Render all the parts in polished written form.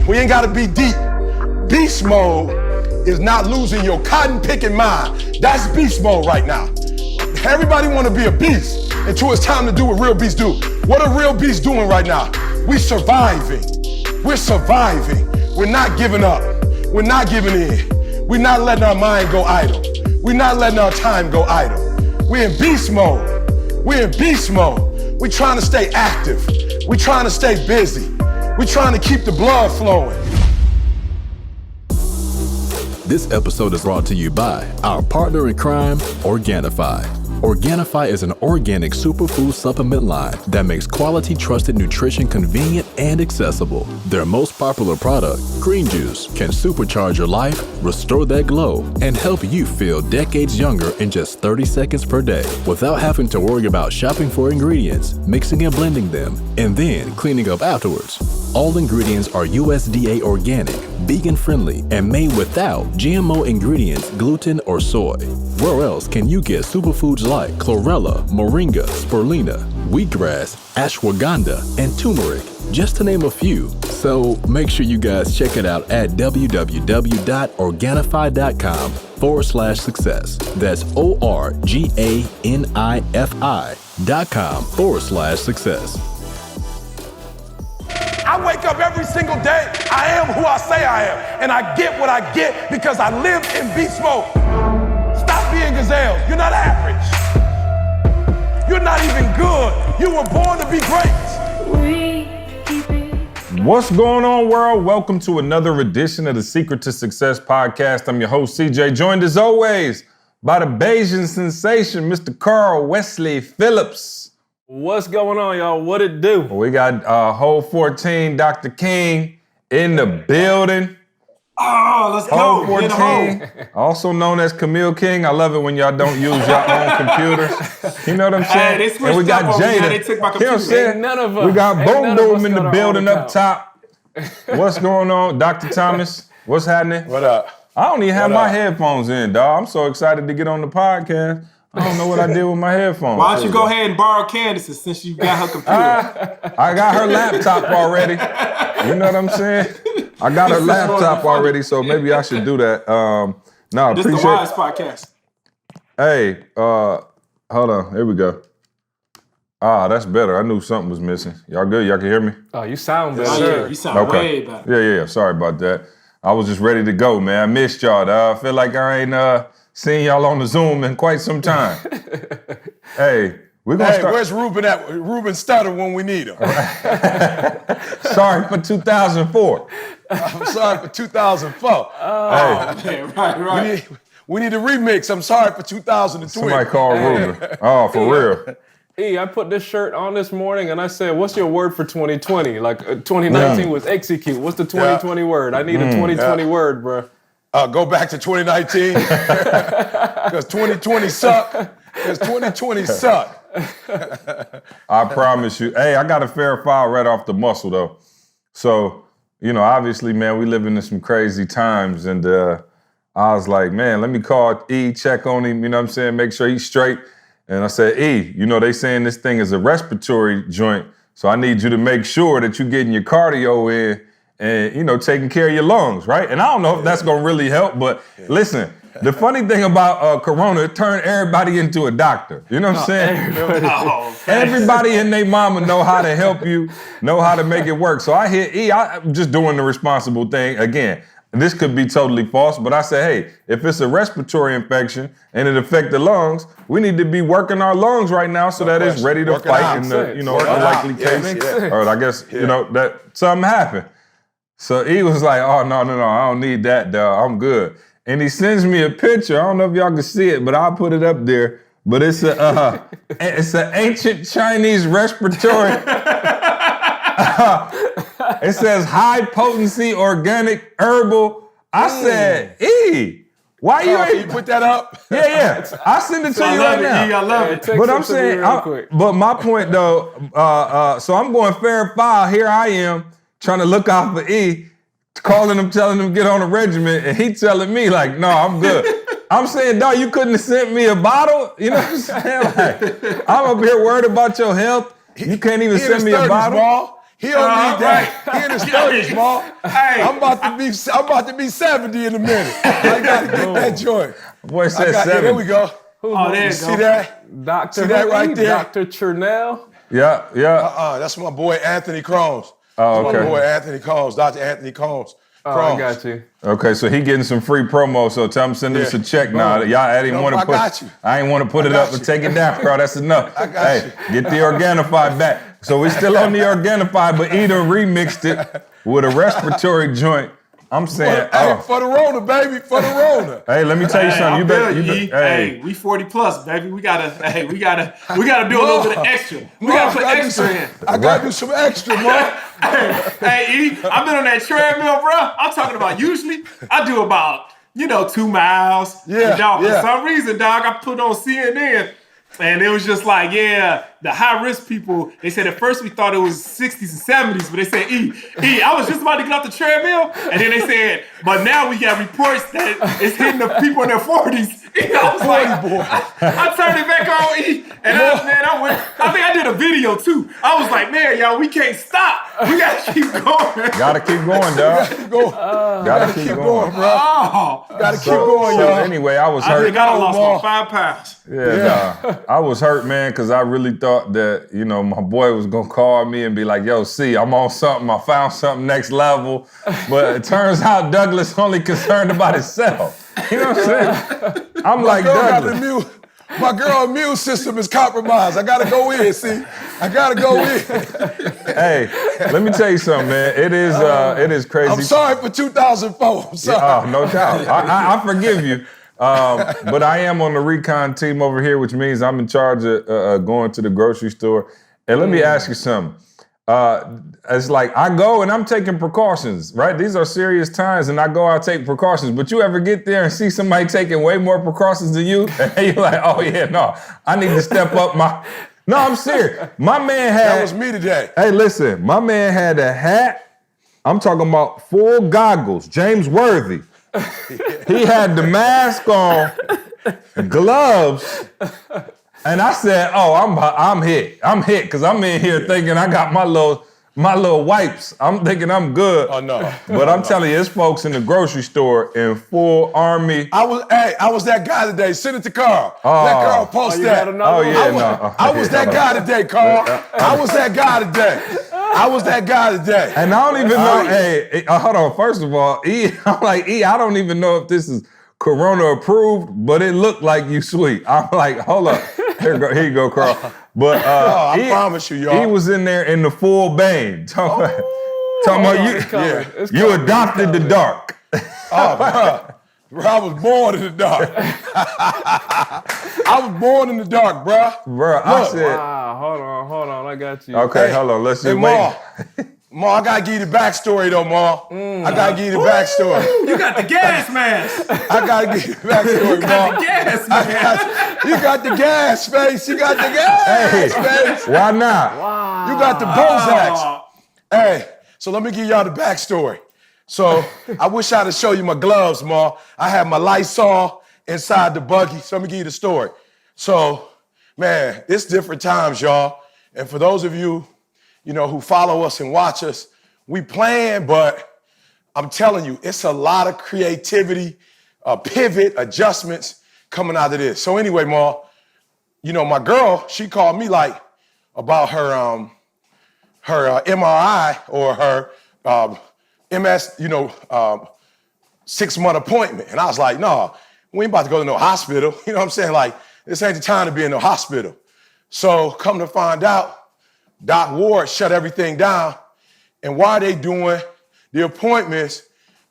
We ain't gotta be deep. Beast mode is not losing your cotton picking mind. That's beast mode right now. Everybody wanna be a beast until it's time to do what real beasts do. What are real beasts doing right now? We surviving. We're surviving. We're not giving up. We're not giving in. We're not letting our mind go idle. We're not letting our time go idle. We're in beast mode. We're in beast mode. We're trying to stay active. We're trying to stay busy. We're trying to keep the blood flowing. This episode is brought to you by our partner in crime, Organifi. Organifi is an organic superfood supplement line that makes quality, trusted nutrition convenient and accessible. Their most popular product, Green Juice, can supercharge your life, restore that glow, and help you feel decades younger in just 30 seconds per day without having to worry about shopping for ingredients, mixing and blending them, and then cleaning up afterwards. All ingredients are USDA organic, vegan-friendly, and made without GMO ingredients, gluten, or soy. Where else can you get superfoods like chlorella, moringa, spirulina, wheatgrass, ashwagandha, and turmeric, just to name a few? So make sure you guys check it out at www.organifi.com/success. That's ORGANIFI.com/success. I wake up every single day. I am who I say I am. And I get what I get because I live in beast mode. Stop being gazelles. You're not average. You're not even good. You were born to be great. What's going on, world? Welcome to another edition of the Secret to Success podcast. I'm your host, CJ, joined as always by the Bayesian sensation, Mr. Carl Wesley Phillips. What's going on, y'all? What it do? We got Hole 14, Dr. King in the building. Oh, let's Hole go. 14, also known as Camille King. I love it when y'all don't use your own computers. You know what I'm saying? Hey, they switched and we got up on me. Jada. Now they took my You know what I'm computer. saying? Ain't none of us. We got Ain't Boom none of us Boom in got the our building own up top. What's going on? Dr. Thomas, what's happening? What up? I don't even have What my up? headphones in, dog. I'm so excited to get on the podcast. I don't know what I did with my headphones. Why don't you go ahead and borrow Candace's since you got her computer? I got her laptop already. You know what I'm saying? I got her laptop already, so maybe I should do that. No, This is the appreciate Wise Podcast. Hey, hold on. Here we go. Ah, that's better. I knew something was missing. Y'all good? Y'all can hear me? Oh, you sound better. Oh, yeah, you sound way better. Yeah. Sorry about that. I was just ready to go, man. I missed y'all, dog. I feel like I ain't seen y'all on the Zoom in quite some time. Hey, we're gonna start. Where's Ruben at? Ruben stutter when we need him. Sorry for 2004. I'm sorry for 2004. Hey, Yeah, right. We need a remix. I'm sorry for 2003. somebody called Ruben. Oh, for real. I put this shirt on this morning and I said, what's your word for 2020? Like 2019 was execute. What's the 2020 word? I need a 2020 word, bro. Go back to 2019 because 2020 sucked. Because 2020 sucked. I promise you. Hey, I got a fair file right off the muscle, though. So, obviously, man, we living in some crazy times. And I was like, man, let me call E, check on him, you know what I'm saying, make sure he's straight. And I said, E, they saying this thing is a respiratory joint. So I need you to make sure that you're getting your cardio in and, taking care of your lungs, right? And I don't know if that's going to really help, but listen, the funny thing about Corona, it turned everybody into a doctor. You know what I'm saying? Everybody and their mama know how to help you, know how to make it work. So I hit E, I'm just doing the responsible thing. Again, this could be totally false, but I said, hey, if it's a respiratory infection and it affects the lungs, we need to be working our lungs right now so that it's ready to fight in the, unlikely case. Or I guess, that something happened. So he was like, oh, no, I don't need that, dog. I'm good. And he sends me a picture. I don't know if y'all can see it, but I'll put it up there. But it's it's an ancient Chinese respiratory. It says high potency organic herbal. I said, E, why you ain't You put that up? Yeah. I'll send it to you right now. I love it. But I'm saying, but my point though, so I'm going fair foul. Here I am trying to look out for E, calling him, telling him get on a regimen, and he telling me like, no, I'm good. I'm saying, dog, you couldn't have sent me a bottle? You know what I'm saying? Like, I'm up here worried about your health. You can't even send me a bottle. He don't need that. He in his 30s, Ma. Hey. I'm about to be 70 in a minute. I gotta get that joint. Boy said 70. There we go. Oh, there you See go. that? Dr. See that right there? Dr. Chernell. Yeah. That's my boy Anthony Crones. Oh, That's okay. my boy Anthony Crones, Dr. Anthony Crones. Oh, I got you. Okay, so he getting some free promo, so tell him send us a check now. Boom. Y'all, I didn't want to I put. got you. I ain't want to put it got up and you. take it down, bro. That's enough. I got Get the Organifi back. So we still on the Organifi, but Eda remixed it with a respiratory joint. I'm saying, Hey, for the Rona, baby, for the Rona. Hey, let me tell you something. You better. Hey, we 40 plus, baby. We gotta do a little bit of extra. We gotta put extra in. I gotta do some extra, Ma. Hey, E, I've been on that treadmill, bro. I'm talking about usually I do about 2 miles. Yeah, And dog, yeah. For some reason, dog, I put on CNN. And it was just like, the high-risk people, they said at first we thought it was 60s and 70s, but they said, I was just about to get off the treadmill. And then they said, but now we got reports that it's hitting the people in their 40s. I was like, boy. I turned it back on, and I think I did a video too. I was like, man, y'all, we can't stop. We gotta keep going. Gotta keep going, dog. Gotta keep going, bro. Oh, Gotta keep going, So y'all. anyway, I was I hurt. think I lost Ma. my 5 pounds. Yeah. I was hurt, man, because I really thought that, my boy was going to call me and be like, yo, see, I'm on something. I found something next level. But it turns out Douglas only concerned about himself. You know what I'm saying? I'm like Douglas. My girl immune system is compromised. I gotta go in, see? I gotta go in. Hey, let me tell you something, man. It is crazy. I'm sorry for 2004. I'm sorry. Oh, no doubt. I forgive you. But I am on the recon team over here, which means I'm in charge of going to the grocery store. And let me ask you something. It's like I go and I'm taking precautions, right? These are serious times, and I go out take precautions. But you ever get there and see somebody taking way more precautions than you, and you're like, oh yeah, no, I need to step up my. No, I'm serious. My man had. That was me today. Hey, listen, my man had a hat. I'm talking about full goggles, James Worthy. He had the mask on, gloves, and I said, "Oh, I'm hit. I'm hit because I'm in here thinking I got my little wipes. I'm thinking I'm good. Oh no! But I'm telling you, it's folks in the grocery store in full army. I was that guy today. Send it to Carl. Let Carl post that. I was that guy today, Carl. I was that guy today. I was that guy today. And I don't even know. Hey, hold on. First of all, I'm like, I don't even know if this is Corona approved, but it looked like you sweet. I'm like, hold up. Here you go, Carl. But I promise you, y'all. He was in there in the full bang. Talking about you adopted the dark. Bro, I was born in the dark. I was born in the dark, bro. Bro, I said. Wow, hold on, I got you. Okay, hold on. Let's just wait. Ma, I gotta give you the backstory though, Ma. I gotta give you the backstory. You got the gas mask. I gotta give you the backstory, Ma. Gas mask. You got the gas face. You got the gas face. Why not? Wow. You got the Bozaks. Hey, so let me give y'all the backstory. So I wish I could show you my gloves, Ma. I have my Lysol inside the buggy. So let me give you the story. So, man, it's different times, y'all. And for those of you, who follow us and watch us, we plan, but I'm telling you, it's a lot of creativity, pivot, adjustments coming out of this. So anyway, Ma, my girl, she called me like about her MRI or her MS, 6-month appointment. And I was like, no, we ain't about to go to no hospital. You know what I'm saying? Like, this ain't the time to be in no hospital. So come to find out, Doc Ward shut everything down. And why are they doing the appointments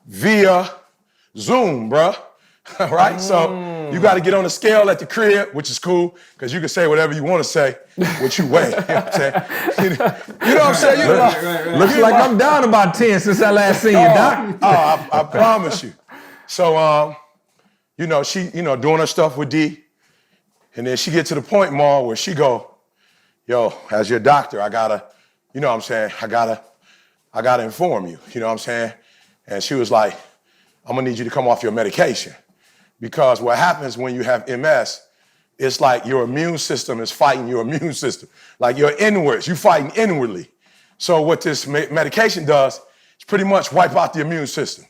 via Zoom, bruh? Right? So you got to get on the scale at the crib, which is cool, because you can say whatever you want to say, what you weigh. You know what I'm saying? You know what I'm saying? Looks like I'm down about 10 since I last seen you, Doc. I promise you. So, she, doing her stuff with D. And then she get to the point, Ma, where she go, yo, as your doctor, I gotta, I gotta inform you, you know what I'm saying? And she was like, I'm gonna need you to come off your medication. Because what happens when you have MS, it's like your immune system is fighting your immune system. Like your inwards, you fighting inwardly. So what this medication does is pretty much wipe out the immune system.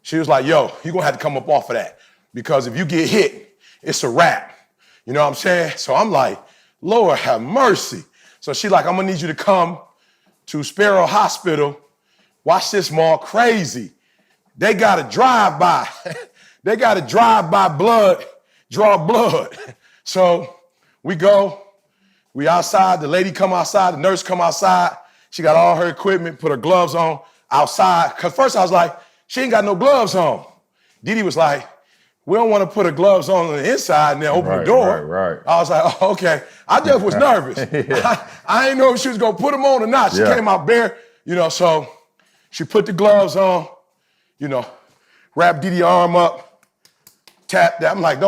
She was like, yo, you're gonna have to come up off of that because if you get hit, it's a wrap. You know what I'm saying? So I'm like, Lord have mercy. So she like, I'm gonna need you to come to Sparrow Hospital. Watch this, Maul, crazy. They got to drive by. They got to drive by draw blood. So we go, we outside, the lady come outside, the nurse come outside. She got all her equipment, put her gloves on outside. Cause first I was like, she ain't got no gloves on. Didi was like, we don't want to put her gloves on the inside and then open the door. Right. I was like, oh, okay. I just was nervous. I didn't know if she was gonna put them on or not. She came out bare, so she put the gloves on, wrapped Didi's arm up, tapped that. I'm like,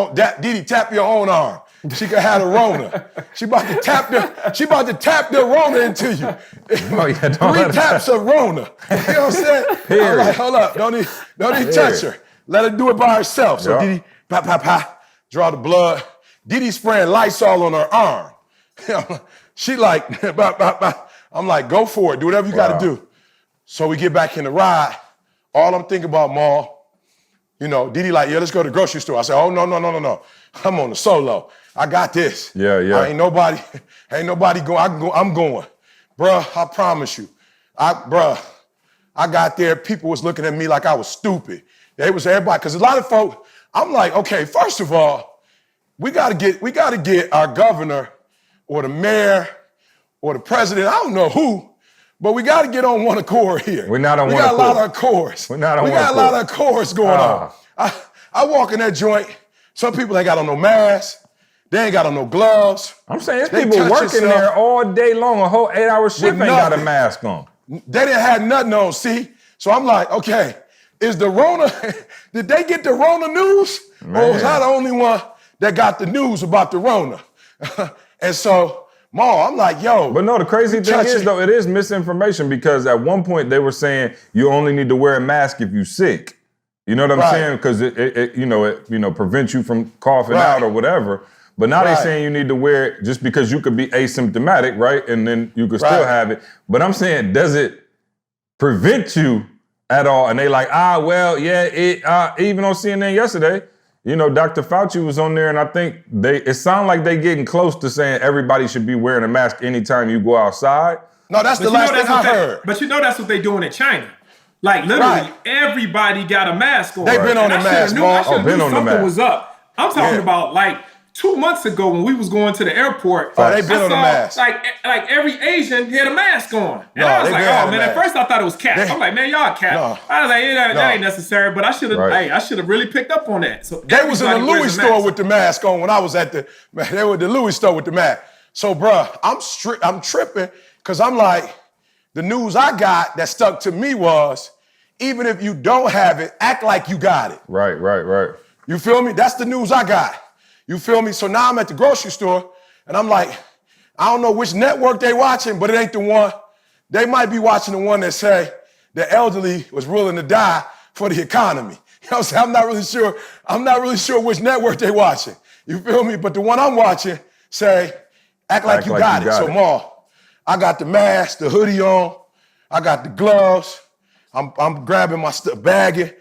Didi, tap your own arm. She could have the Rona. She about to tap the Rona into you. Oh, yeah, don't 3 taps of Rona. You know what I'm saying? I'm like, hold up, don't even touch her. Let her do it by herself. So Didi, draw the blood. Didi spraying Lysol on her arm. She like, I'm like, go for it. Do whatever you got to do. So we get back in the ride. All I'm thinking about, Maul, Didi like, yeah, let's go to the grocery store. I said, oh, no. I'm on the solo. I got this. Yeah. Ain't nobody going. I'm going. Bruh, I promise you. I got there. People was looking at me like I was stupid. It was everybody, because a lot of folk, I'm like, okay, first of all, we gotta get our governor or the mayor or the president, I don't know who, but we gotta get on one accord here. We're not on one accord. We got a lot of accords. We're not on one accord. We got a lot of accords going on. I walk in that joint, some people ain't got on no mask, they ain't got on no gloves. I'm saying there's people working there all day long, a whole 8-hour shift ain't got a mask on. They didn't have nothing on, see? So I'm like, okay, is the Rona, did they get the Rona news? Man. Or was I the only one that got the news about the Rona? And so, Maul, I'm like, yo. But no, the crazy thing is, though, it is misinformation because at one point they were saying you only need to wear a mask if you're sick. You know what I'm saying? Because it prevents you from coughing out or whatever. But now they're saying you need to wear it just because you could be asymptomatic, right? And then you could still have it. But I'm saying, does it prevent you at all? And they like, even on CNN yesterday, Dr. Fauci was on there, and I think it sounded like they getting close to saying everybody should be wearing a mask anytime you go outside. No, that's the last thing I heard. But that's what they doing in China. Like literally, everybody got a mask on. They've been on the mask, I should have knew something was up. I'm talking about like 2 months ago when we was going to the airport. Oh, they've been on the mask. Like every Asian had a mask on. And I was like, oh man, at first I thought it was cap. I'm like, man, y'all cap. I was like, that ain't necessary, but I should have really picked up on that. So they was in the Louis store with the mask on when I was at they were at the Louis store with the mask. So bruh, I'm tripping because I'm like, the news I got that stuck to me was, even if you don't have it, act like you got it. Right. You feel me? That's the news I got. You feel me? So now I'm at the grocery store, and I'm like, I don't know which network they watching, but it ain't the one. They might be watching the one that say the elderly was willing to die for the economy. You know what I'm saying? I'm not really sure which network they watching. You feel me? But the one I'm watching say, act like you got it. So Maul, I got the mask, the hoodie on, I got the gloves, I'm grabbing my stuff, bagging,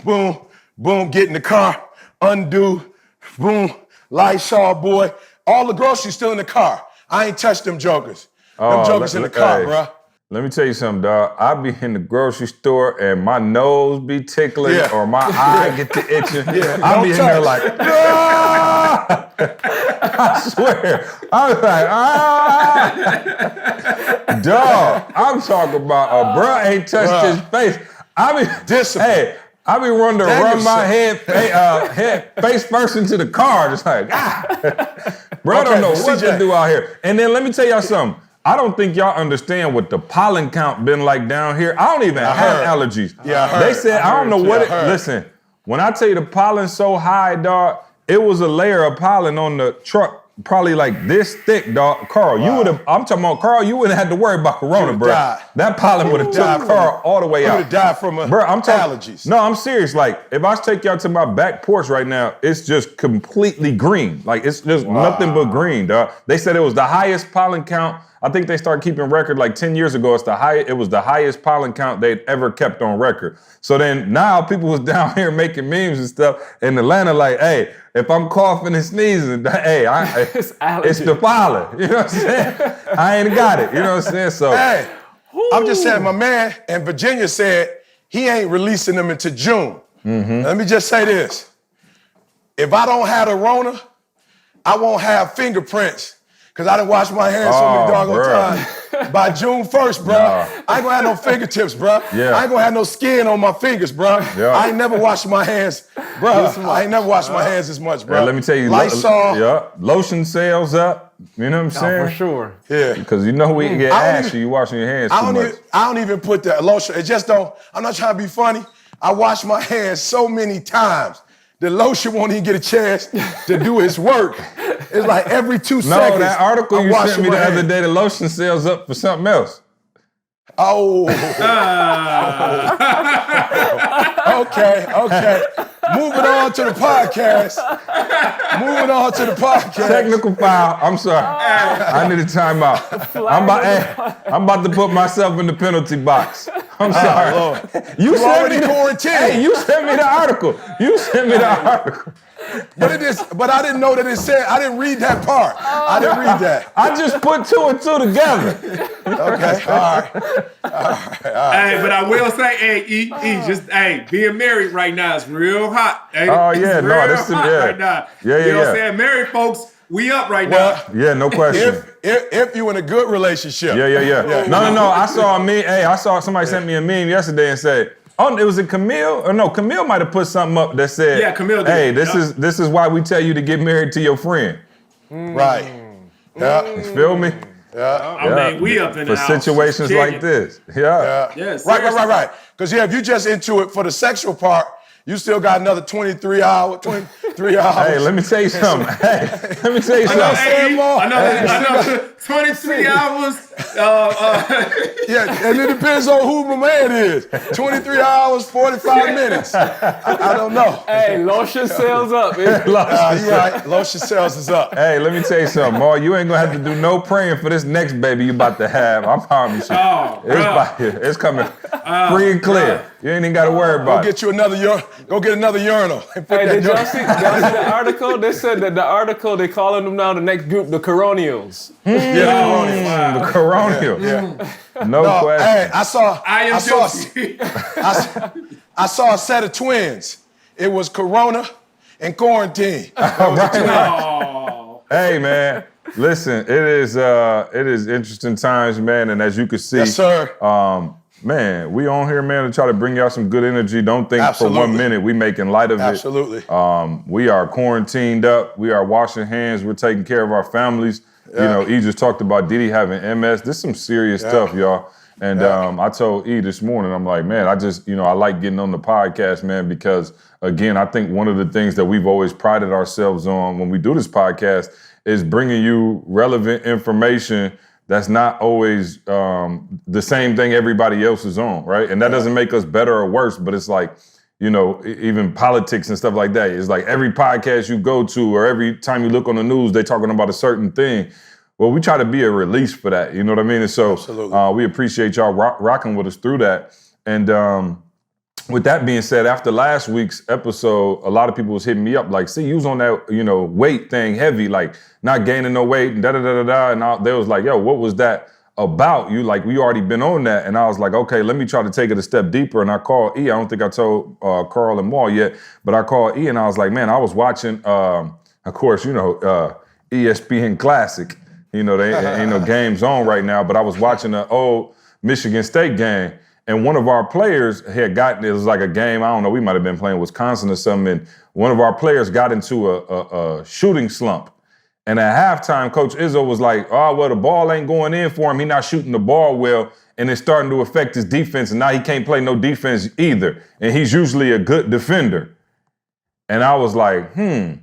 boom, get in the car, undo, boom, Lysol, boy. All the groceries still in the car. I ain't touched them jokers. Them jokers in the car, bro. Let me tell you something, dog. I be in the grocery store and my nose be tickling or my eye get to itching. I be in there like, I swear. I was like, dog, I'm talking about a bruh ain't touched his face. I be running to run my head face first into the car, just like, bro, I don't know what to do out here. And then let me tell y'all something. I don't think y'all understand what the pollen count been like down here. I don't even have allergies. Yeah, I heard. They said, I don't know what it, listen, when I tell you the pollen's so high, dog, it was a layer of pollen on the truck, probably like this thick, dog. Carl, you would have, I'm talking about Carl, you wouldn't have to worry about corona, bro. That pollen would have took Carl all the way out. You would have died from allergies. No, I'm serious. Like, if I take y'all to my back porch right now, it's just completely green. Like, it's just nothing but green, dog. They said it was the highest pollen count I think they started keeping record like 10 years ago. It was the highest pollen count they'd ever kept on record. So then now people was down here making memes and stuff in Atlanta like, hey, if I'm coughing and sneezing, hey, it's the pollen. You know what I'm saying? I ain't got it. You know what I'm saying? So Hey, I'm just saying, my man in Virginia said he ain't releasing them until June. Let me just say this. If I don't have the Rona, I won't have fingerprints. Because I done washed my hands so many doggone times. By June 1st, bro, I ain't gonna have no fingertips, bro. Yeah. I ain't gonna have no skin on my fingers, bro. Yeah. I ain't never washed my hands, bro. I ain't never washed my hands this much, bro. yeah, let me tell you, Lysol. lotion sales up. You know what I'm saying? For sure. Yeah. Because you know we get I don't ashy, even- you washing your hands too much. I don't even put the lotion. It just don't. I'm not trying to be funny. I wash my hands so many times. The lotion won't even get a chance to do its work. It's like every 2 seconds. No, that article I'm you sent washing me my the other hands. day, the lotion sales up for something else. Oh. Okay. Moving on to the podcast. Technical foul. I'm sorry. I need a timeout. I'm about to put myself in the penalty box. I'm sorry. Lord. You sent already me quarantined. Hey, you sent me the article. But I didn't know that it said, I didn't read that part. I didn't read that. I just put 2 and 2 together. Okay, all right. Hey, but I will say, hey, being married right now is real hot. Hey, Oh, it's yeah, no, real this is- hot yeah. right now. Yeah, You know what yeah. I'm saying? Married folks, we up right Well, now. Yeah, no question. If you in a good relationship. Yeah. No. I saw a meme. Hey, I saw somebody sent me a meme yesterday and said, "Oh, it was it Camille? Or no, Camille might have put something up that said, Yeah, Camille did. Hey, Yup. this is why we tell you to get married to your friend. Right. Yeah. You feel me? I mean, we up in the for house. situations Chicken. like this. Yeah. Yes. Right. Because if you just into it for the sexual part, you still got another 23 hours. Hey, let me tell you something. Another 23 hours. Yeah, and it depends on who my man is. 23 hours, 45 minutes. I don't know. Hey, lotion sales up. Man. You're right. Lotion sales is up. Hey, let me tell you something, Mar. You ain't gonna have to do no praying for this next baby you about to have. I promise you. It's coming free and clear. You ain't even got to worry about it. Go get another urinal. And put Hey, that did y'all urinal. see the article? They said that the article, they calling them now the next group, the Coronials. The coronial. No question. Hey, I saw guilty. I saw a set of twins. It was Corona and quarantine. Hey, man. Listen, it is interesting times, man. And as you can see, Yes, sir. Man, we on here, man, to try to bring y'all some good energy. Don't think for 1 minute we making light of it. Absolutely. We are quarantined up. We are washing hands. We're taking care of our families. Yeah. You know, E just talked about Diddy having MS. This is some serious stuff, y'all. And I told E this morning, I'm like, man, I like getting on the podcast, man, because again, I think one of the things that we've always prided ourselves on when we do this podcast is bringing you relevant information that's not always the same thing everybody else is on, right? And that doesn't make us better or worse, but it's like, you know, even politics and stuff like that. It's like every podcast you go to or every time you look on the news, they're talking about a certain thing. Well, we try to be a release for that, you know what I mean? And so we appreciate y'all rocking with us through that. And with that being said, after last week's episode, a lot of people was hitting me up like, see, you was on that, you know, weight thing heavy, like not gaining no weight and da-da-da-da-da. And they was like, yo, what was that about? You like, we already been on that. And I was like, okay, let me try to take it a step deeper. And I called E. I don't think I told Carl and Maul yet, but I called E and I was like, man, I was watching, of course, you know, ESPN Classic. You know, they ain't no games on right now, but I was watching an old Michigan State game. And one of our players had gotten, it was like a game, I don't know, we might have been playing Wisconsin or something, and one of our players got into a shooting slump. And at halftime, Coach Izzo was like, oh, well, the ball ain't going in for him. He's not shooting the ball well, and it's starting to affect his defense, and now he can't play no defense either. And he's usually a good defender. And I was like, And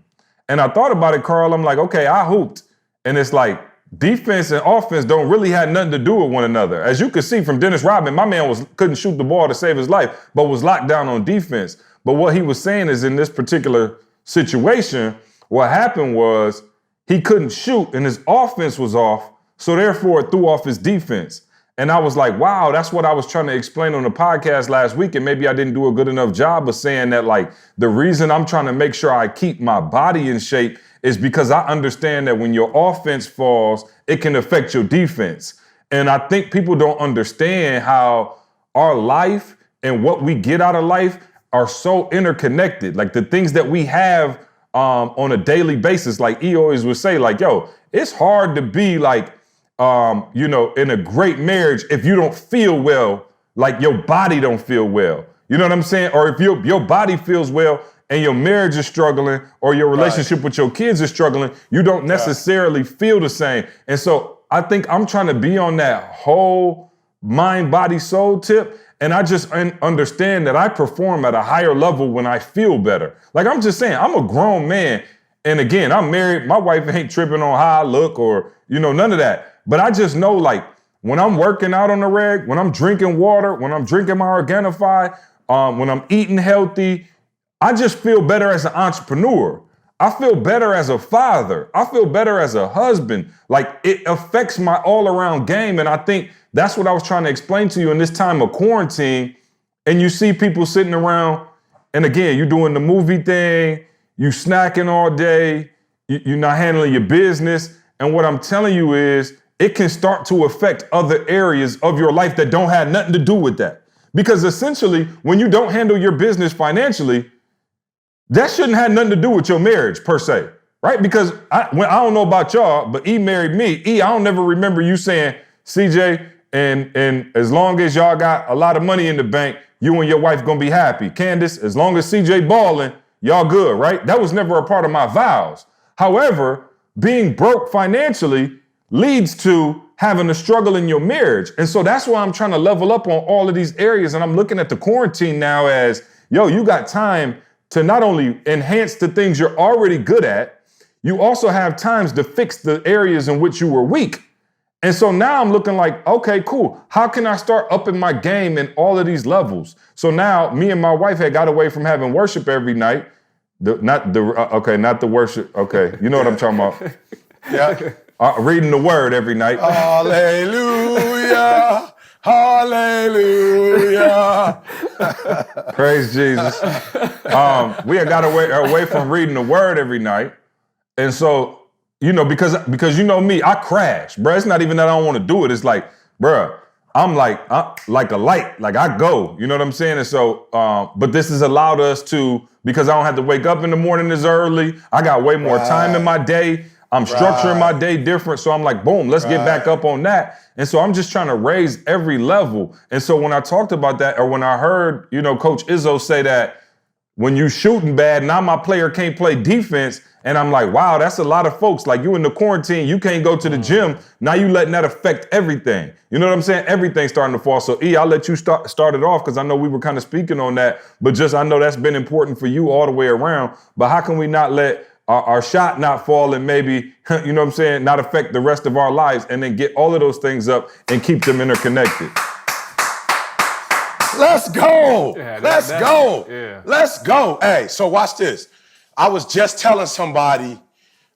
I thought about it, Carl. I'm like, okay, I hooped. And it's like, defense and offense don't really have nothing to do with one another. As you can see from Dennis Rodman, my man couldn't shoot the ball to save his life, but was locked down on defense. But what he was saying is in this particular situation, what happened was he couldn't shoot and his offense was off, So therefore, it threw off his defense. And I was like, wow, that's what I was trying to explain on the podcast last week. And maybe I didn't do a good enough job of saying that, like, the reason I'm trying to make sure I keep my body in shape is because I understand that when your offense falls, it can affect your defense. And I think people don't understand how our life and what we get out of life are so interconnected. Like the things that we have on a daily basis, like E always would say, like, yo, it's hard to be like, in a great marriage if you don't feel well, like your body don't feel well. You know what I'm saying? Or if your body feels well and your marriage is struggling or your relationship with your kids is struggling, you don't necessarily feel the same. And so I think I'm trying to be on that whole mind, body, soul tip. And I just understand that I perform at a higher level when I feel better. Like I'm just saying, I'm a grown man. And again, I'm married. My wife ain't tripping on how I look or, none of that. But I just know, like, when I'm working out on the reg, when I'm drinking water, when I'm drinking my Organifi, when I'm eating healthy, I just feel better as an entrepreneur. I feel better as a father. I feel better as a husband. Like, it affects my all-around game. And I think that's what I was trying to explain to you in this time of quarantine. And you see people sitting around, and again, you're doing the movie thing, you snacking all day, you're not handling your business. And what I'm telling you is, it can start to affect other areas of your life that don't have nothing to do with that. Because essentially, when you don't handle your business financially, that shouldn't have nothing to do with your marriage per se, right? Because I don't know about y'all, but E married me. E, I don't never remember you saying, CJ, and as long as y'all got a lot of money in the bank, you and your wife gonna be happy. Candace, as long as CJ balling, y'all good, right? That was never a part of my vows. However, being broke financially leads to having a struggle in your marriage. And so that's why I'm trying to level up on all of these areas. And I'm looking at the quarantine now as, yo, you got time to not only enhance the things you're already good at, you also have times to fix the areas in which you were weak. And so now I'm looking like, okay, cool. How can I start upping my game in all of these levels? So now me and my wife had got away from having worship every night. Not the worship. Okay. You know what I'm talking about. Yeah. Reading the word every night. Hallelujah. Hallelujah. Praise Jesus. We had got away from reading the word every night. And so, because you know me, I crash, bro. It's not even that I don't want to do it. It's like, bro, I'm like a light. Like I go, you know what I'm saying? And so, but this has allowed us to, because I don't have to wake up in the morning as early. I got way more time in my day. I'm structuring my day different. So I'm like, boom, let's get back up on that. And so I'm just trying to raise every level. And so when I talked about that, or when I heard, Coach Izzo say that when you shooting bad, now my player can't play defense. And I'm like, wow, that's a lot of folks. Like you in the quarantine, you can't go to the gym. Now you letting that affect everything. You know what I'm saying? Everything's starting to fall. So E, I'll let you start it off because I know we were kind of speaking on that. But just I know that's been important for you all the way around. But how can we not let our shot not fall and maybe, you know what I'm saying, not affect the rest of our lives and then get all of those things up and keep them interconnected? Let's go. Yeah, Let's go. Yeah. Let's go. Hey, so watch this. I was just telling somebody,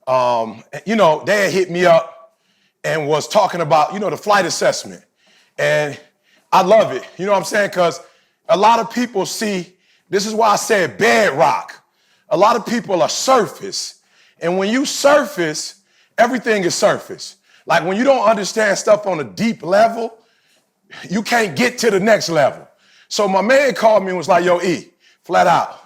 they had hit me up and was talking about, the flight assessment. And I love it. You know what I'm saying? Because a lot of people see, this is why I said bedrock. A lot of people are surface. And when you surface, everything is surface. Like when you don't understand stuff on a deep level, you can't get to the next level. So my man called me and was like, yo, E, flat out,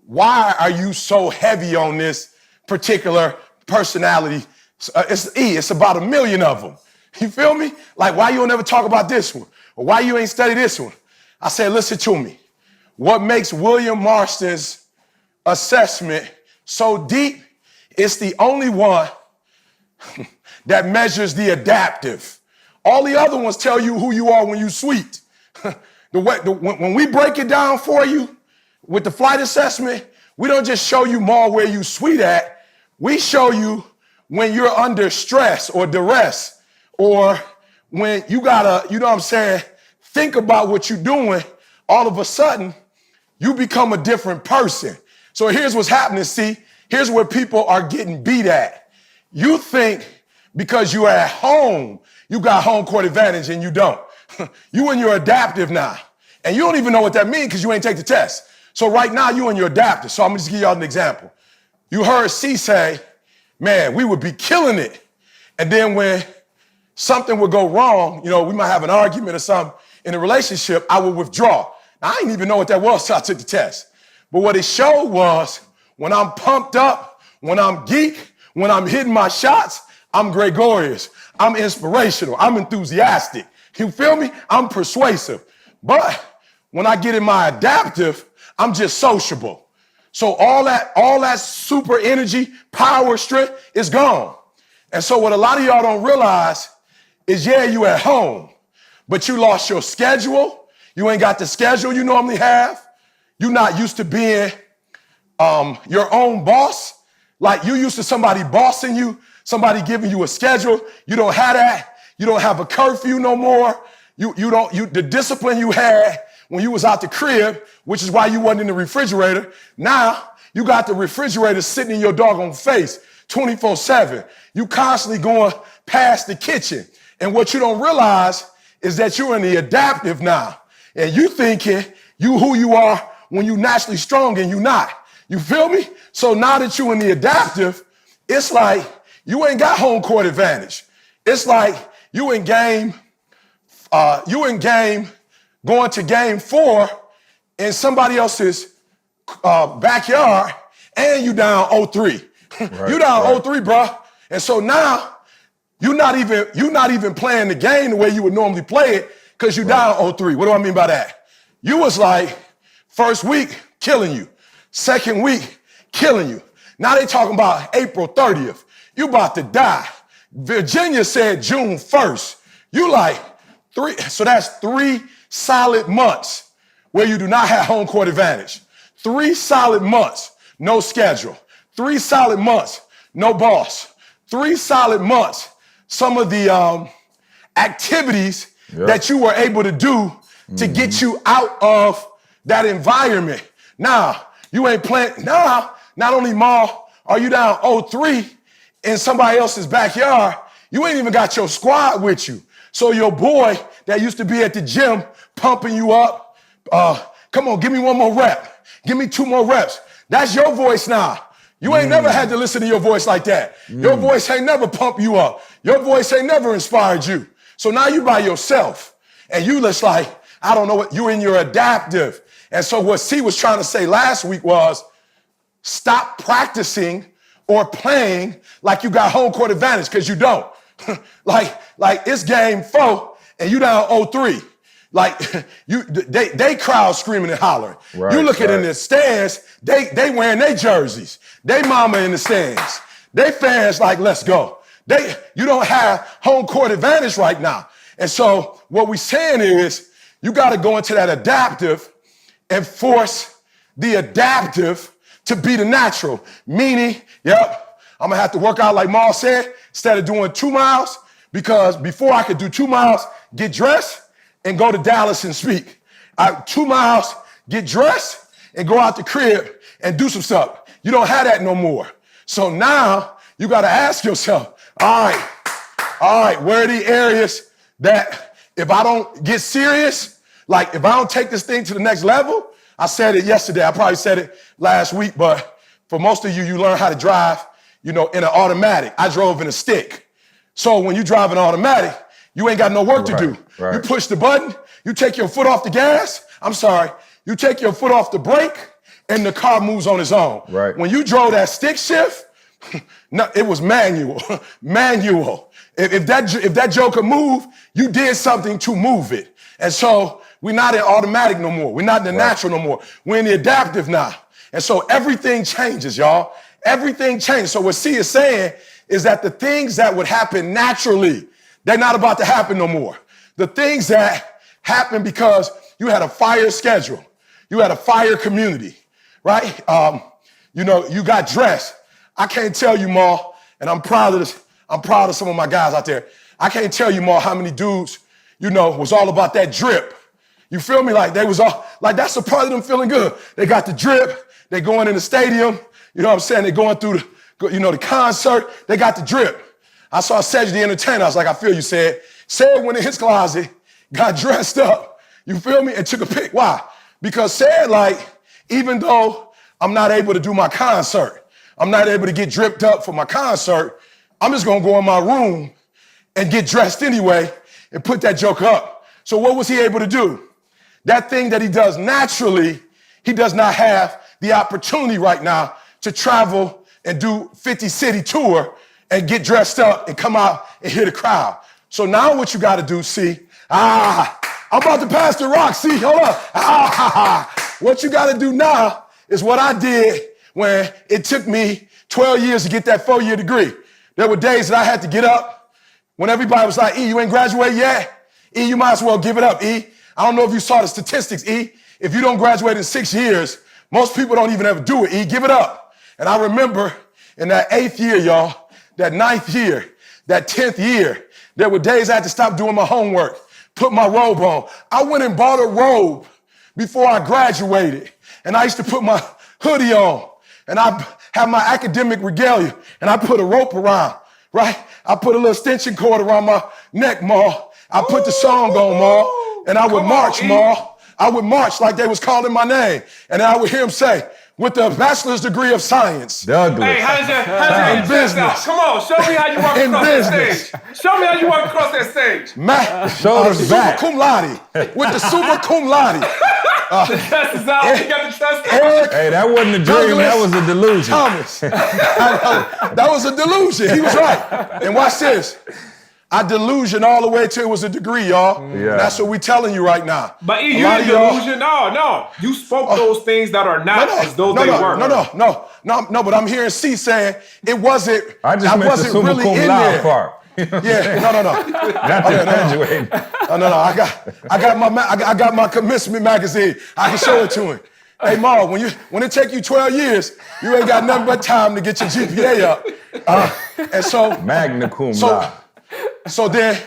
why are you so heavy on this particular personality? It's about 1 million of them. You feel me? Like, why you don't ever talk about this one? Or why you ain't study this one? I said, listen to me. What makes William Marston's assessment so deep, it's the only one that measures the adaptive. All the other ones tell you who you are when you sweet. When we break it down for you with the flight assessment, we don't just show you more where you sweet at. We show you when you're under stress or duress, or when you gotta, think about what you're doing. All of a sudden, you become a different person. So here's what's happening, see? Here's where people are getting beat at. You think because you're at home, you got home court advantage and you don't. You in your adaptive now. And you don't even know what that means because you ain't take the test. So right now you in your adaptive. So I'm gonna just give y'all an example. You heard C say, man, we would be killing it. And then when something would go wrong, you know, we might have an argument or something in a relationship, I would withdraw. Now, I didn't even know what that was until I took the test. But what it showed was when I'm pumped up, when I'm geek, when I'm hitting my shots, I'm gregarious, I'm inspirational, I'm enthusiastic. You feel me? I'm persuasive. But when I get in my adaptive, I'm just sociable. So all that super energy, power, strength is gone. And so what a lot of y'all don't realize is, yeah, you at home, but you lost your schedule. You ain't got the schedule you normally have. You're not used to being your own boss. Like you used to somebody bossing you, somebody giving you a schedule. You don't have that. You don't have a curfew no more. The discipline you had when you was out the crib, which is why you wasn't in the refrigerator. Now you got the refrigerator sitting in your doggone face 24/7. You constantly going past the kitchen. And what you don't realize is that you're in the adaptive now. And you thinking you who you are when you naturally strong and you not. You feel me? So now that you in the adaptive, it's like you ain't got home court advantage. It's like you in game going to game 4 in somebody else's backyard and you down 0-3. Right, you down 0-3, bro. And so now you're not even playing the game the way you would normally play it because you down 0-3. What do I mean by that? You was like, first week, killing you. Second week, killing you. Now they talking about April 30th. You about to die. Virginia said June 1st. You like 3, so that's 3 solid months where you do not have home court advantage. 3 solid months, no schedule. 3 solid months, no boss. 3 solid months, some of the activities that you were able to do to get you out of that environment. Now, you ain't playing. Now, not only, Maul, are you down 0-3 in somebody else's backyard, you ain't even got your squad with you. So your boy that used to be at the gym pumping you up, come on, give me 1 more rep. Give me 2 more reps. That's your voice now. You ain't never had to listen to your voice like that. Your voice ain't never pumped you up. Your voice ain't never inspired you. So now you by yourself and you just like, I don't know what, you're in your adaptive. And so what C was trying to say last week was stop practicing or playing like you got home court advantage because you don't. like it's game 4 and you down 0-3. Like they crowd screaming and hollering. Right, you looking in the stands, they wearing their jerseys. They mama in the stands. They fans like, let's go. You don't have home court advantage right now. And so what we saying is you got to go into that adaptive and force the adaptive to be the natural. Meaning, I'm gonna have to work out like Maul said, instead of doing 2 miles, because before I could do 2 miles, get dressed and go to Dallas and speak. 2 miles, get dressed and go out the crib and do some stuff. You don't have that no more. So now you got to ask yourself, all right, where are the areas that if I don't get serious, like if I don't take this thing to the next level, I said it yesterday, I probably said it last week, but for most of you, you learn how to drive, in an automatic. I drove in a stick. So when you drive an automatic, you ain't got no work to do. Right. You push the button, you take your foot off the gas. You take your foot off the brake and the car moves on its own. Right. When you drove that stick shift, no, it was manual. Manual. If that joker moved, you did something to move it. And so we're not in automatic no more. We're not in the natural no more. We're in the adaptive now. And so everything changes, y'all. Everything changes. So what C is saying is that the things that would happen naturally, they're not about to happen no more. The things that happen because you had a fire schedule, you had a fire community, right? You got dressed. I can't tell you, Maul, and I'm proud of this. I'm proud of some of my guys out there. I can't tell you, Maul, how many dudes, was all about that drip. You feel me? Like they was all like that's a part of them feeling good. They got the drip. They going in the stadium. You know what I'm saying? They going through the concert. They got the drip. I saw Cedric the Entertainer. I was like, I feel you, Ced. Ced went in his closet, got dressed up, you feel me, and took a pic. Why? Because Ced, like, even though I'm not able to do my concert, I'm not able to get dripped up for my concert, I'm just gonna go in my room and get dressed anyway and put that joke up. So what was he able to do? That thing that he does naturally, he does not have the opportunity right now to travel and do 50 city tour and get dressed up and come out and hit a crowd. So now what you gotta do, I'm about to pass the rock, hold up. What you gotta do now is what I did when it took me 12 years to get that 4-year degree. There were days that I had to get up when everybody was like, E, you ain't graduated yet? E, you might as well give it up, E. I don't know if you saw the statistics, E. If you don't graduate in 6 years, most people don't even ever do it, E. Give it up. And I remember in that 8th year, y'all, that 9th year, that 10th year, there were days I had to stop doing my homework, put my robe on. I went and bought a robe before I graduated. And I used to put my hoodie on. And I have my academic regalia. And I put a rope around, right? I put a little extension cord around my neck, Ma. I put the song on, Ma. And I would march, Ma. I would march like they was calling my name. And then I would hear him say, with a bachelor's degree of science. Douglas. Hey, how's your in business. Come on, show me how you walk In across business. that stage. Show me how you walk across that stage. Shoulders back. Super cum laude. With the super cum laude. The test is out. You got the test out. Eric, Hey, that wasn't a dream. Douglas, That was a delusion. Thomas. That was a delusion. He was right. And watch this. I delusion all the way till it was a degree, y'all. Yeah. That's what we telling you right now. But E, A you lot in of y'all- delusion? No. You spoke those things that are not as though they were. No, but I'm hearing C saying it wasn't. I just meant the wasn't summa really cum in laude there. part. You know what I'm Yeah, saying? no. Not to graduate. I got my commencement magazine. I can show it to him. Hey, Ma, when it take you 12 years, you ain't got nothing but time to get your GPA up. And so Magna cum laude. So then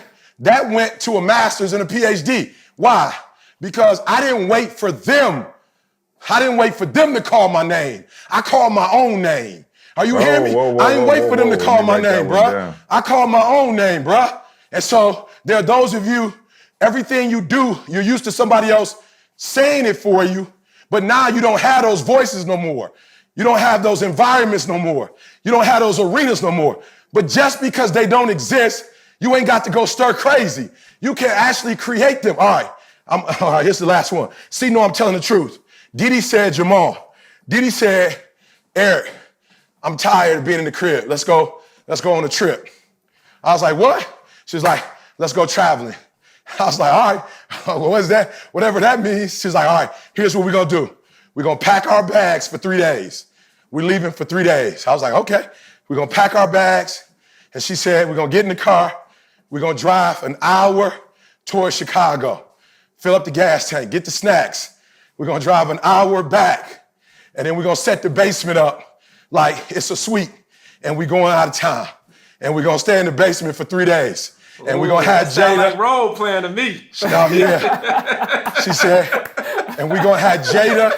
that went to a master's and a PhD. Why? Because I didn't wait for them. I didn't wait for them to call my name. I called my own name. Are you hearing me? I didn't wait for them to call my name, bruh. I called my own name, bruh. And so there are those of you, everything you do, you're used to somebody else saying it for you, but now you don't have those voices no more. You don't have those environments no more. You don't have those arenas no more. But just because they don't exist, you ain't got to go stir crazy. You can actually create them. All right, here's the last one. See, no, I'm telling the truth. Didi said, Jamal. Didi said, Eric, I'm tired of being in the crib. Let's go on a trip. I was like, what? She was like, let's go traveling. I was like, all right, well, what is that? Whatever that means. She's like, all right, here's what we're gonna do. We're gonna pack our bags for 3 days. We're leaving for 3 days. I was like, okay, we're gonna pack our bags. And she said, we're gonna get in the car. We're gonna drive an hour towards Chicago, fill up the gas tank, get the snacks. We're gonna drive an hour back. And then we're gonna set the basement up like it's a suite. And we're going out of town. And we're gonna stay in the basement for 3 days. And we're gonna have Jada. Like role playing to me. Oh, yeah. She said, and we're gonna have Jada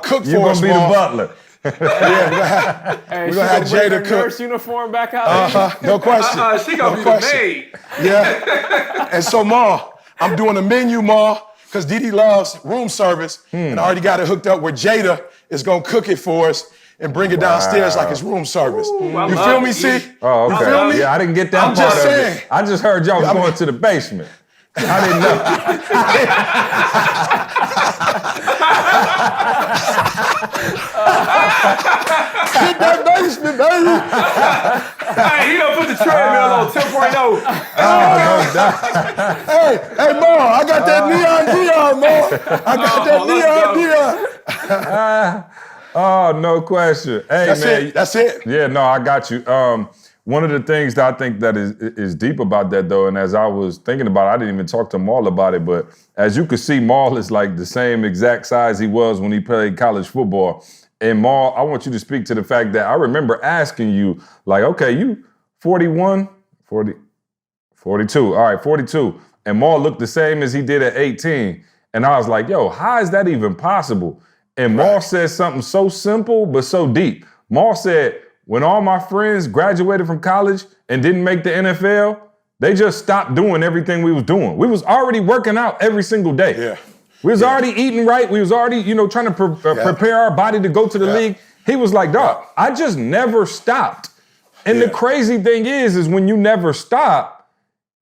cook You're for us. gonna be the butler. Yeah, we're gonna have Jada cook. Nurse uniform back out. No question. She gonna No be question. the maid. Yeah. And so, Ma, I'm doing a menu, Ma, because Didi loves room service, and I already got it hooked up where Jada is gonna cook it for us and bring it downstairs like it's room service. I You love feel me, it. C? Oh, okay. You feel me? Yeah, I didn't get that I'm part just of saying. it. I just heard y'all was going to the basement. I didn't know. Get that basement, baby. Hey, he done put the treadmill on 2.0. Hey, Ma, I got that neon, Ma. I got that neon. Oh, no question. Hey, That's man. it. That's it. Yeah, no, I got you. One of the things that I think that is deep about that, though, and as I was thinking about it, I didn't even talk to Maul about it, but as you can see, Maul is like the same exact size he was when he played college football. And Maul, I want you to speak to the fact that I remember asking you, like, okay, you 41, 42. All right, 42. And Maul looked the same as he did at 18. And I was like, yo, how is that even possible? And Maul said something so simple but so deep. Maul said, when all my friends graduated from college and didn't make the NFL, they just stopped doing everything we was doing. We was already working out every single day. Yeah. We was already eating right. We was already, trying to prepare our body to go to the league. He was like, dog, I just never stopped. And the crazy thing is when you never stop,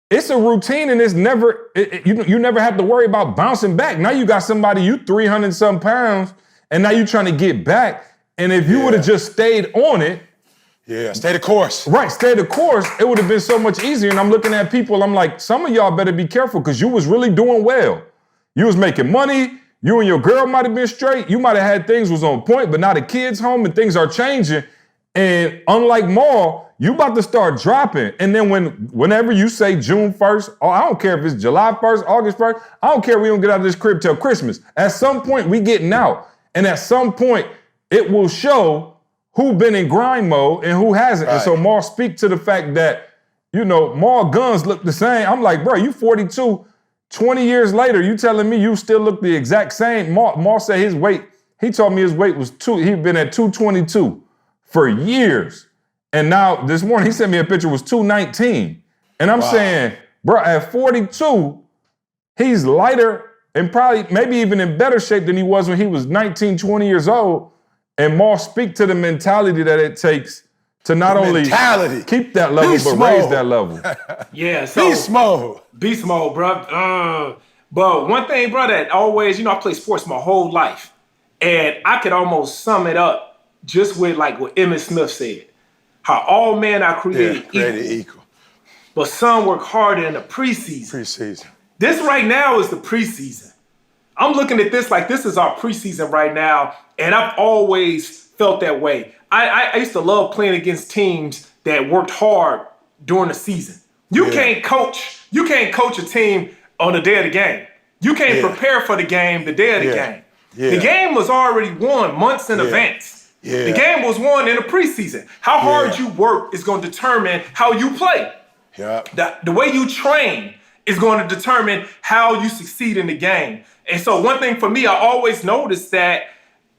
it's a routine and it's never, you never have to worry about bouncing back. Now you got somebody, you 300 some pounds, and now you trying to get back. And if you would have just stayed on it. Yeah, stay the course. Right, stay the course, it would have been so much easier. And I'm looking at people, I'm like, some of y'all better be careful because you was really doing well. You was making money. You and your girl might have been straight. You might have had things was on point, but now the kid's home and things are changing. And unlike Maul, you about to start dropping. And then whenever you say June 1st, I don't care if it's July 1st, August 1st, I don't care if we don't get out of this crib till Christmas. At some point, we getting out. And at some point, it will show who been in grind mode and who hasn't. Right. And so Maul speak to the fact that, Maul guns look the same. I'm like, bro, you 42, 20 years later, you telling me you still look the exact same. Maul said his weight, he told me his weight was he'd been at 222 for years. And now this morning he sent me a picture, was 219. And I'm saying, bro, at 42, he's lighter and probably maybe even in better shape than he was when he was 19, 20 years old. And Maul speak to the mentality that it takes to not only keep that level, but raise that level. Yeah, so beast mode, bro. But one thing, bro, that always, I play sports my whole life, and I could almost sum it up just with like what Emmitt Smith said: how all men are created equal, but some work harder in the preseason. This right now is the preseason. I'm looking at this like this is our preseason right now, and I've always felt that way. I used to love playing against teams that worked hard during the season. You can't coach a team on the day of the game. You can't prepare for the game the day of the game. The game was already won months in advance. The game was won in the preseason. How hard you work is going to determine how you play. The way you train is going to determine how you succeed in the game. And so one thing for me, I always noticed that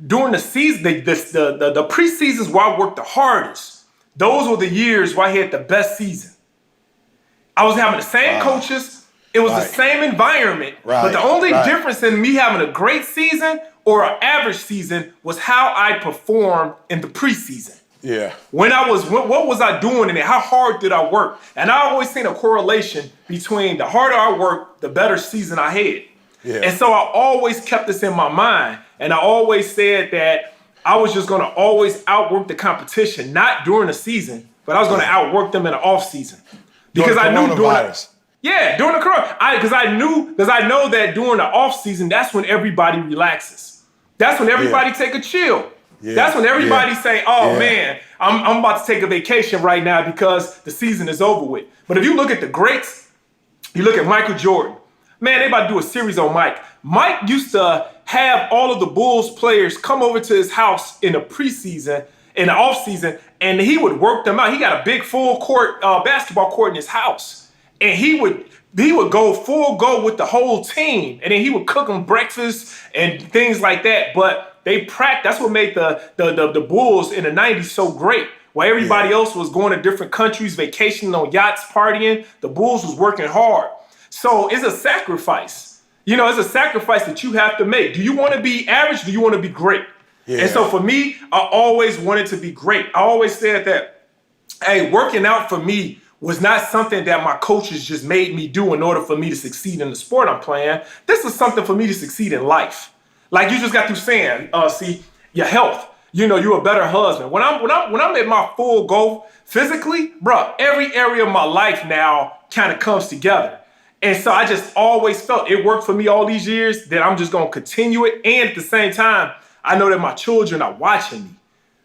during the season, the preseasons where I worked the hardest, those were the years where I had the best season. I was having the same coaches. It was the same environment. But the only difference in me having a great season or an average season was how I performed in the preseason. What was I doing in it? How hard did I work? And I always seen a correlation between the harder I worked, the better season I had. And so I always kept this in my mind. And I always said that I was just going to always outwork the competition, not during the season, but I was going to outwork them in the off season. Because I knew during the corona, because I know that during the off season, that's when everybody relaxes. That's when everybody take a chill. That's when everybody say, man, I'm about to take a vacation right now because the season is over with. But if you look at the greats, you look at Michael Jordan, man, they about to do a series on Mike. Mike used to have all of the Bulls players come over to his house in the preseason, in the offseason, and he would work them out. He got a big full court basketball court in his house. And he would go full go with the whole team. And then he would cook them breakfast and things like that. But they practiced. That's what made the Bulls in the 90s so great. While everybody else was going to different countries, vacationing on yachts, partying, the Bulls was working hard. So it's a sacrifice. It's a sacrifice that you have to make. Do you want to be average? Do you want to be great? And so for me, I always wanted to be great. I always said that, hey, working out for me was not something that my coaches just made me do in order for me to succeed in the sport I'm playing. This is something for me to succeed in life. Like you just got through saying, your health. You're a better husband. When I'm at my full goal physically, bro, every area of my life now kind of comes together. And so I just always felt it worked for me all these years that I'm just going to continue it. And at the same time, I know that my children are watching me.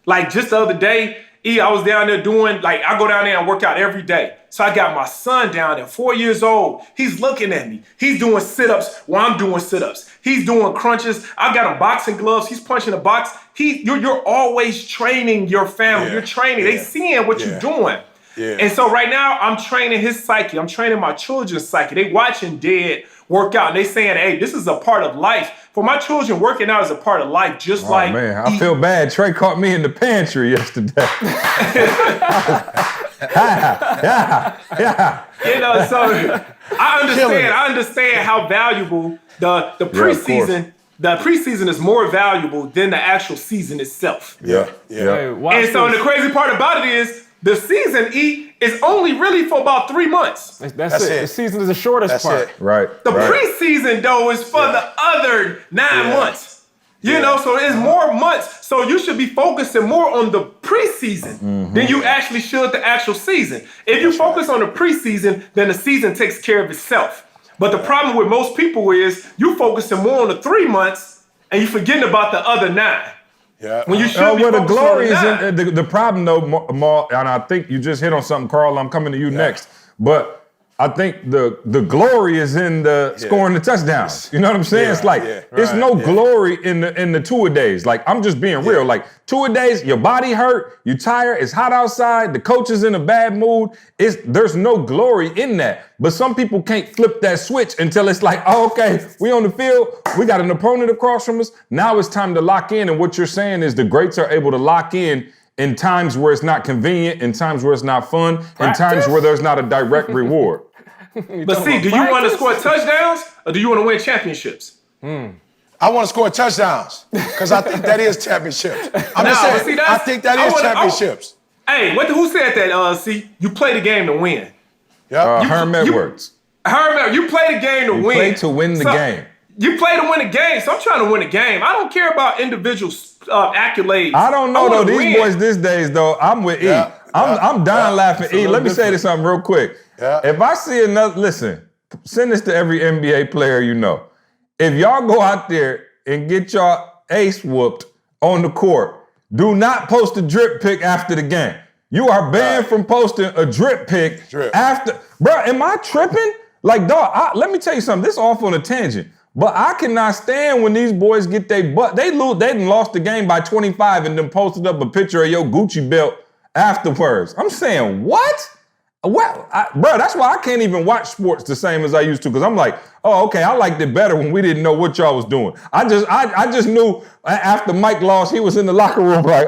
Like just the other day, I was down there I go down there and work out every day. So I got my son down there, 4 years old. He's looking at me. He's doing sit-ups while I'm doing sit-ups. He's doing crunches. I got him boxing gloves. He's punching a box. You're always training your family. You're training. They seeing what you're doing. And so right now, I'm training his psyche. I'm training my children's psyche. They watching Dad work out. And they saying, hey, this is a part of life. For my children, working out is a part of life, just like man, I feel bad. Trey caught me in the pantry yesterday. yeah. You know, so I understand how valuable the preseason. The preseason is more valuable than the actual season itself. Yeah. Hey, And so the crazy part about it is the season is only really for about 3 months. That's it. The season is the shortest part. Right. The preseason though is for the other 9 months. You know, so it's more months. So you should be focusing more on the preseason than you actually should the actual season. If you focus on the preseason, then the season takes care of itself. But the problem with most people is you focusing more on the 3 months and you forgetting about the other 9. Yeah. When you should be the focusing glory on is in the problem though, Maul, and I think you just hit on something, Carl. I'm coming to you next, but I think the glory is in the scoring the touchdowns. You know what I'm saying? It's like there's no glory in the two-a-days. Like I'm just being real. Like two-a-days, your body hurt, you tired, it's hot outside, the coach is in a bad mood. There's no glory in that. But some people can't flip that switch until it's like, oh, okay, we on the field, we got an opponent across from us. Now it's time to lock in. And what you're saying is the greats are able to lock in times where it's not convenient, in times where it's not fun, in times where there's not a direct reward. But see, do you want to score touchdowns or do you want to win championships? I want to score touchdowns because I think that is championships. I'm just Nah, saying, see, I think that is championships. Hey, who said that? See, you play the game to win. Yeah. Herm Edwards. Herm, you play the game to win. Play to win the game. You play to win the game, so I'm trying to win the game. I don't care about individual accolades. I don't know though. These win. boys these days though, I'm with E. I'm dying laughing. E, let me say this something real quick. Yeah. If I see listen, send this to every NBA player you know. If y'all go out there and get y'all ace whooped on the court, do not post a drip pic after the game. You are banned from posting a drip pic after. Bro, am I tripping? Like, dog, let me tell you something. This is off on a tangent. But I cannot stand when these boys get their butt. They done lost the game by 25 and then posted up a picture of your Gucci belt afterwards. I'm saying, what? Well, bro, that's why I can't even watch sports the same as I used to, because I'm like, oh, okay, I liked it better when we didn't know what y'all was doing. I just knew after Mike lost, he was in the locker room like,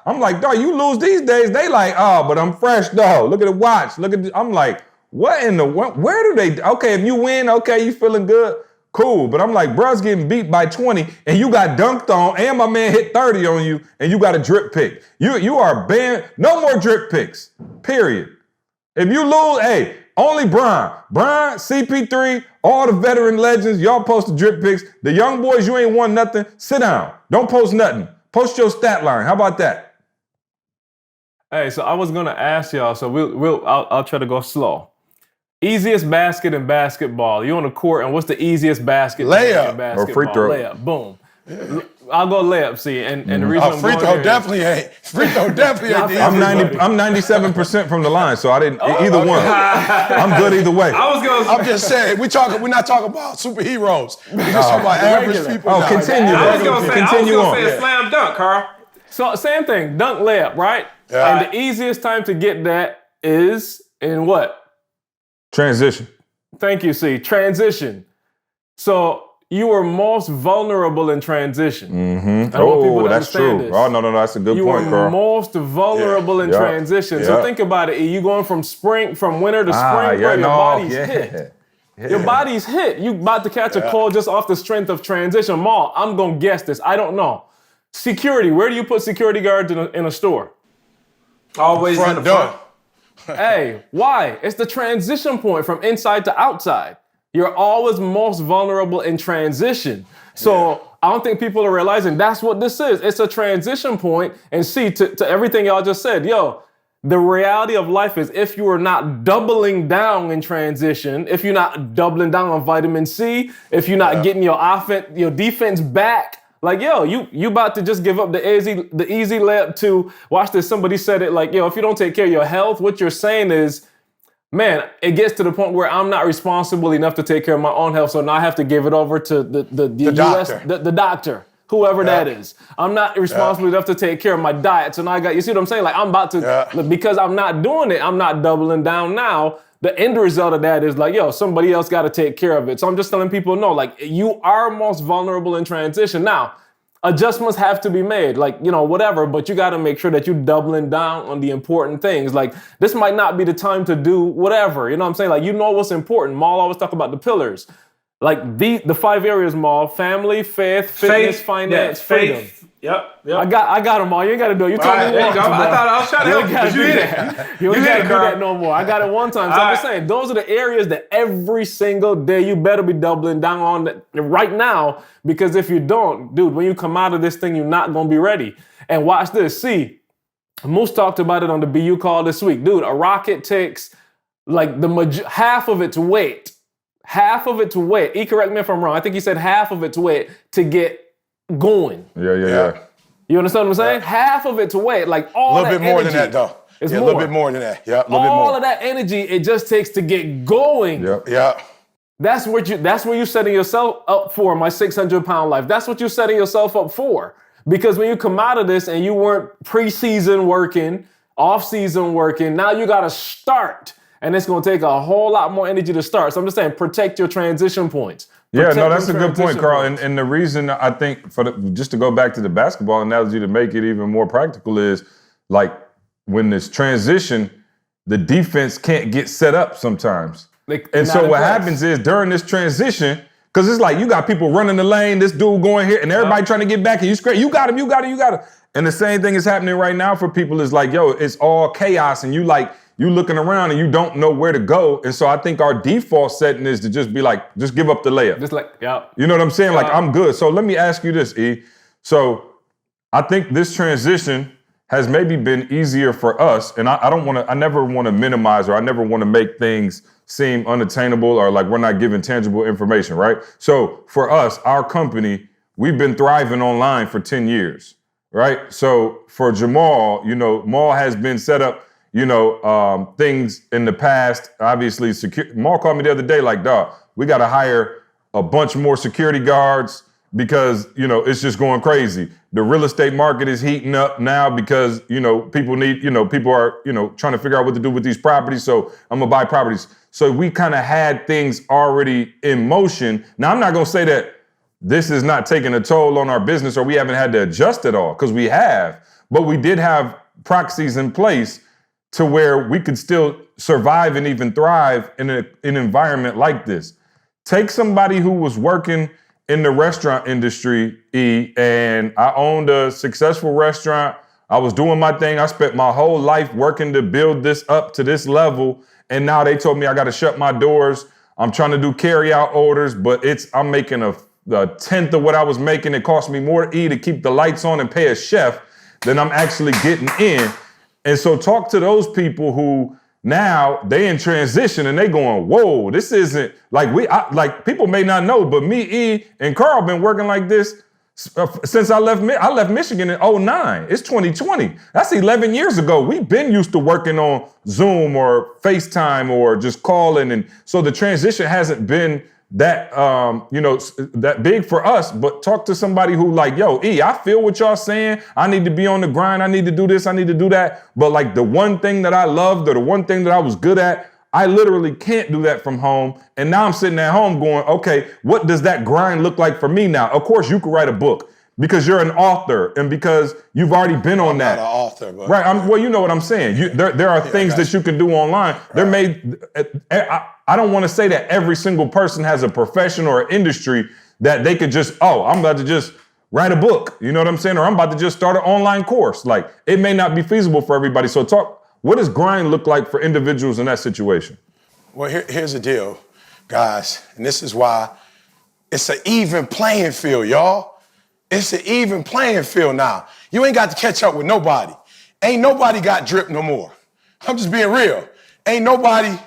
I'm like, dog, you lose these days. They like, but I'm fresh, dog. Look at the watch. Look at I'm like, what in the world? Where do they, okay, if you win, okay, you feeling good, cool. But I'm like, bruh's getting beat by 20 and you got dunked on and my man hit 30 on you and you got a drip pick. You are banned. No more drip picks, period. If you lose, hey, only Brian, CP3, all the veteran legends, y'all post the drip picks. The young boys, you ain't won nothing. Sit down. Don't post nothing. Post your stat line. How about that? Hey, so I was gonna ask y'all. So I'll try to go slow. Easiest basket in basketball. You on the court, and what's the easiest basket? Layup in basketball? or free throw. Layup. Boom. Yeah. I'll go layup. See, and the reason free throw definitely ain't. Free throw definitely ain't. I'm 97% from the line, so I didn't either one. I'm good either way. I'm just saying we're not talking about superheroes. We're just talking about average people. Oh, now. continue. I was going to say a on. slam dunk, Carl. So same thing, dunk layup, right? Yeah. And the easiest time to get that is in what? Transition. Thank you, C. Transition. So you were most vulnerable in transition. Mm-hmm. I want people to that's understand true. this. Oh, no, that's a good You point, were Carl. most vulnerable in transition. So think about it. You going from winter to spring, bro, your body's hit. Your body's hit. You about to catch a cold just off the strength of transition. Maul, I'm going to guess this. I don't know. Security. Where do you put security guards in a store? Always in the front. Hey, why? It's the transition point from inside to outside. You're always most vulnerable in transition. So I don't think people are realizing that's what this is. It's a transition point. And see, to everything y'all just said, the reality of life is if you are not doubling down in transition, if you're not doubling down on vitamin C, if you're not getting your defense back, like, you about to just give up the easy layup to, watch this, somebody said it like, if you don't take care of your health, what you're saying is, man, it gets to the point where I'm not responsible enough to take care of my own health, so now I have to give it over to the doctor. the doctor, whoever that is. I'm not responsible enough to take care of my diet, so now you see what I'm saying? Like, I'm about to, because I'm not doing it, I'm not doubling down now. the end result of that is like, yo, somebody else got to take care of it. So I'm just telling people, no, like you are most vulnerable in transition. Now, adjustments have to be made, like, whatever, but you got to make sure that you're doubling down on the important things. Like, this might not be the time to do whatever, you know what I'm saying? Like, what's important. Maul always talk about the pillars. Like, the 5 areas, Maul: family, faith, fitness, finance, freedom. Faith. Yep. I got them all. You ain't got to do it. You told me There you once, go. bro. I thought I was trying to help you, but you hit it. You ain't hit got to it, do Carl. that no more. I got it one time. So I'm just saying, those are the areas that every single day you better be doubling down on right now, because if you don't, dude, when you come out of this thing, you're not going to be ready. And watch this. See, Moose talked about it on the BU call this week. Dude, a rocket takes like half of its weight. Half of its weight. He correct me if I'm wrong. I think he said half of its weight to get going. Yeah. You understand what I'm saying? Half of its weight, like all that A little bit more energy, than that, though. It's a more. little bit more than that. Yeah, a little bit All more. of that energy, it just takes to get going. Yep. Yeah. That's what you're setting yourself up for, my 600-pound life. That's what you're setting yourself up for. Because when you come out of this and you weren't preseason working, off-season working, now you got to start. And it's going to take a whole lot more energy to start. So I'm just saying, protect your transition points. Yeah, no, that's a good point, transition Carl. points. And the reason I think, just to go back to the basketball analogy to make it even more practical, is like when this transition, the defense can't get set up sometimes. And so what happens is during this transition, because it's like you got people running the lane, this dude going here, and everybody trying to get back, and you scream, you got him. And the same thing is happening right now for people. Is like, yo, it's all chaos, and you looking around and you don't know where to go. And so I think our default setting is to just be like, just give up the layup. Just like, yeah. You know what I'm saying? Like, I'm good. So let me ask you this, E. So I think this transition has maybe been easier for us. And I never want to minimize, or I never want to make things seem unattainable or like we're not giving tangible information, right? So for us, our company, we've been thriving online for 10 years, right? So for Jamal, Maul has been set up, things in the past, obviously, Maul called me the other day like, dog, we got to hire a bunch more security guards because, it's just going crazy. The real estate market is heating up now because, people are, trying to figure out what to do with these properties. So I'm going to buy properties. So we kind of had things already in motion. Now, I'm not going to say that this is not taking a toll on our business or we haven't had to adjust at all, because we have, but we did have proxies in place to where we could still survive and even thrive in an environment like this. Take somebody who was working in the restaurant industry, E, and I owned a successful restaurant. I was doing my thing. I spent my whole life working to build this up to this level. And now they told me I got to shut my doors. I'm trying to do carry out orders, but I'm making a tenth of what I was making. It cost me more to eat to keep the lights on and pay a chef than I'm actually getting in. And so talk to those people who now they in transition and they going, whoa, this isn't like people may not know, but me, E, and Carl been working like this since I left Michigan in 2009. It's 2020. That's 11 years ago. We've been used to working on Zoom or FaceTime or just calling. And so the transition hasn't been that, that big for us, but talk to somebody who like, yo, E, I feel what y'all saying. I need to be on the grind. I need to do this. I need to do that. But like the one thing that I loved or the one thing that I was good at, I literally can't do that from home. And now I'm sitting at home going, okay, what does that grind look like for me now? Of course, you could write a book because you're an author and because you've already been on that. I'm not an author, but right. Well, you know what I'm saying. There are things that you can do online. Right. They're made. I don't want to say that every single person has a profession or an industry that they could just, I'm about to just write a book. You know what I'm saying? Or I'm about to just start an online course. Like it may not be feasible for everybody. So what does grind look like for individuals in that situation? Well, here's the deal, guys. And this is why it's an even playing field, y'all. It's an even playing field now. You ain't got to catch up with nobody. Ain't nobody got drip no more. I'm just being real. Ain't nobody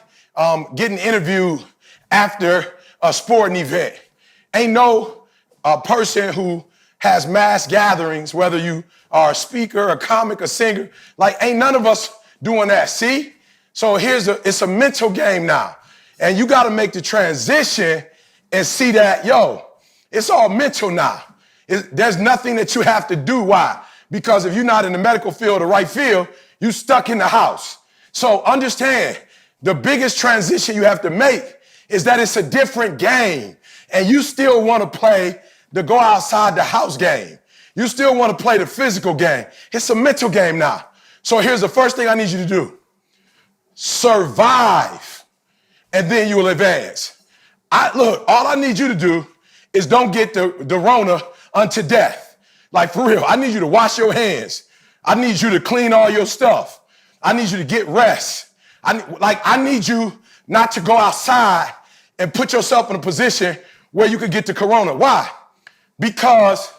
getting interviewed after a sporting event. Ain't no person who has mass gatherings, whether you are a speaker, a comic, a singer. Like, ain't none of us doing that, see? So it's a mental game now. And you got to make the transition and see that, it's all mental now. There's nothing that you have to do. Why? Because if you're not in the medical field or right field, you stuck in the house. So understand, The biggest transition you have to make is that it's a different game. And you still want to play the go outside the house game. You still want to play the physical game. It's a mental game now. So here's the first thing I need you to do. Survive, and then you will advance. Look, all I need you to do is don't get the Rona unto death. Like, for real, I need you to wash your hands. I need you to clean all your stuff. I need you to get rest. I need you not to go outside and put yourself in a position where you could get the corona. Why? Because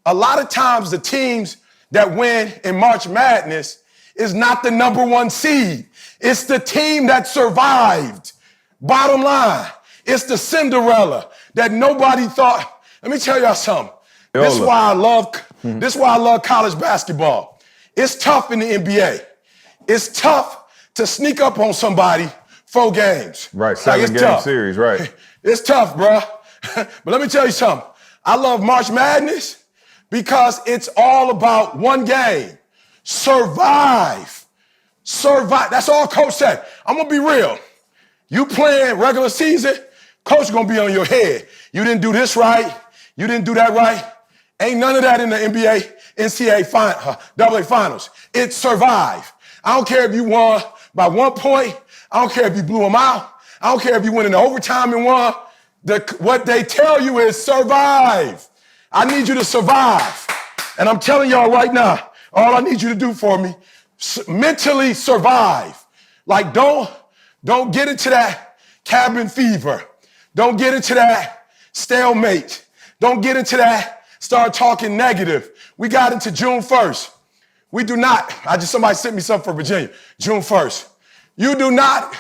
a lot of times the teams that win in March Madness is not the number one seed. It's the team that survived. Bottom line, it's the Cinderella that nobody thought. Let me tell y'all something. This is why I love college basketball. It's tough in the NBA. It's tough to sneak up on somebody 4 games. Right, 7-game series, right. It's tough, bro. But let me tell you something. I love March Madness because it's all about one game. Survive. Survive. That's all coach said. I'm going to be real. You playing regular season, coach going to be on your head. You didn't do this right. You didn't do that right. Ain't none of that in the NBA, NCAA AA finals. It's survive. I don't care if you won by 1 point. I don't care if you blew them out. I don't care if you went into overtime and won. What they tell you is survive. I need you to survive. And I'm telling y'all right now, all I need you to do for me, mentally survive. Like, don't get into that cabin fever. Don't get into that stalemate. Don't get into that start talking negative. We got into June 1st. We do not, somebody sent me something for Virginia, June 1st. You do not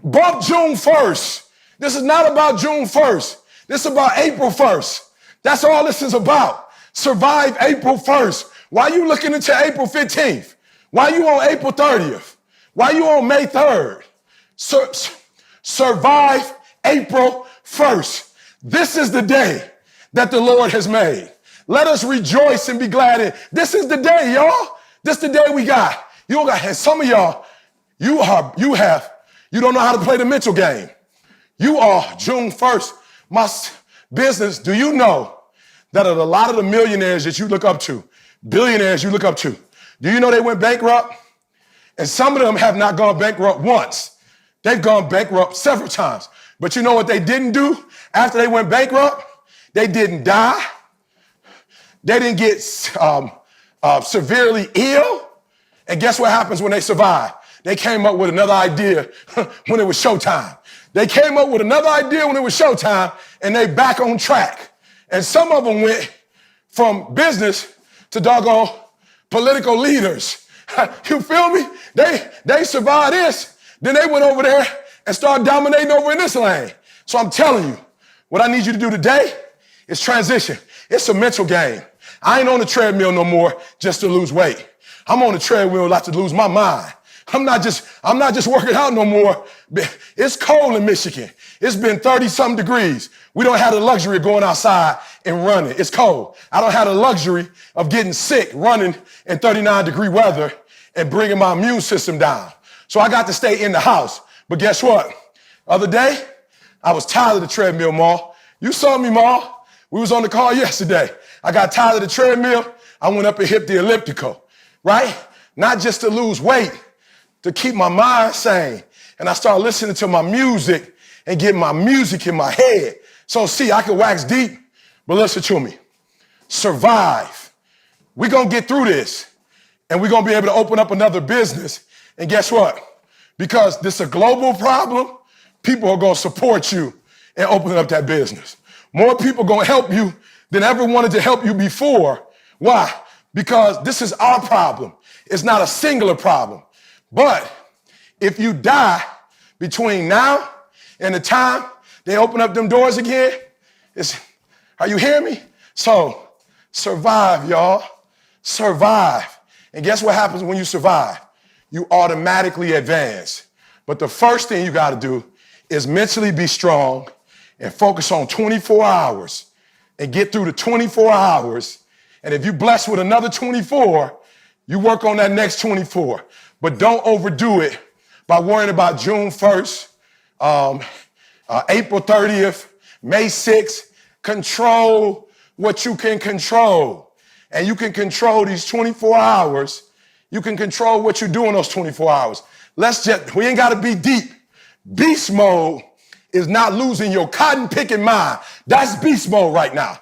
bump June 1st. This is not about June 1st. This is about April 1st. That's all this is about. Survive April 1st. Why are you looking into April 15th? Why are you on April 30th? Why are you on May 3rd? Survive April 1st. This is the day that the Lord has made. Let us rejoice and be glad in. This is the day, y'all. This is the day we got. You don't got, and some of y'all, you don't know how to play the mental game. You are June 1st. My business, do you know that a lot of the millionaires that you look up to, billionaires you look up to, do you know they went bankrupt? And some of them have not gone bankrupt once. They've gone bankrupt several times. But you know what they didn't do after they went bankrupt? They didn't die. They didn't get severely ill. And guess what happens when they survive? They came up with another idea when it was showtime. They came up with another idea when it was showtime, and they back on track. And some of them went from business to doggone political leaders. You feel me? They survived this. Then they went over there and started dominating over in this lane. So I'm telling you, what I need you to do today is transition. It's a mental game. I ain't on the treadmill no more just to lose weight. I'm on the treadmill like to lose my mind. I'm not just working out no more. It's cold in Michigan. It's been 30-something degrees. We don't have the luxury of going outside and running. It's cold. I don't have the luxury of getting sick running in 39-degree weather and bringing my immune system down. So I got to stay in the house. But guess what? Other day, I was tired of the treadmill, Ma. You saw me, Ma. We was on the call yesterday. I got tired of the treadmill. I went up and hit the elliptical, right? Not just to lose weight, to keep my mind sane. And I started listening to my music and getting my music in my head. So see, I can wax deep, but listen to me. Survive. We're going to get through this, and we're going to be able to open up another business. And guess what? Because this is a global problem, people are going to support you in opening up that business. More people are going to help you than ever wanted to help you before. Why? Because this is our problem. It's not a singular problem. But if you die between now and the time they open up them doors again, are you hearing me? So survive, y'all. Survive. And guess what happens when you survive? You automatically advance. But the first thing you got to do is mentally be strong and focus on 24 hours and get through the 24 hours. And if you're blessed with another 24, you work on that next 24. But don't overdo it by worrying about June 1st, April 30th, May 6th. Control what you can control. And you can control these 24 hours. You can control what you do in those 24 hours. We ain't gotta be deep. Beast mode is not losing your cotton picking mind. That's beast mode right now.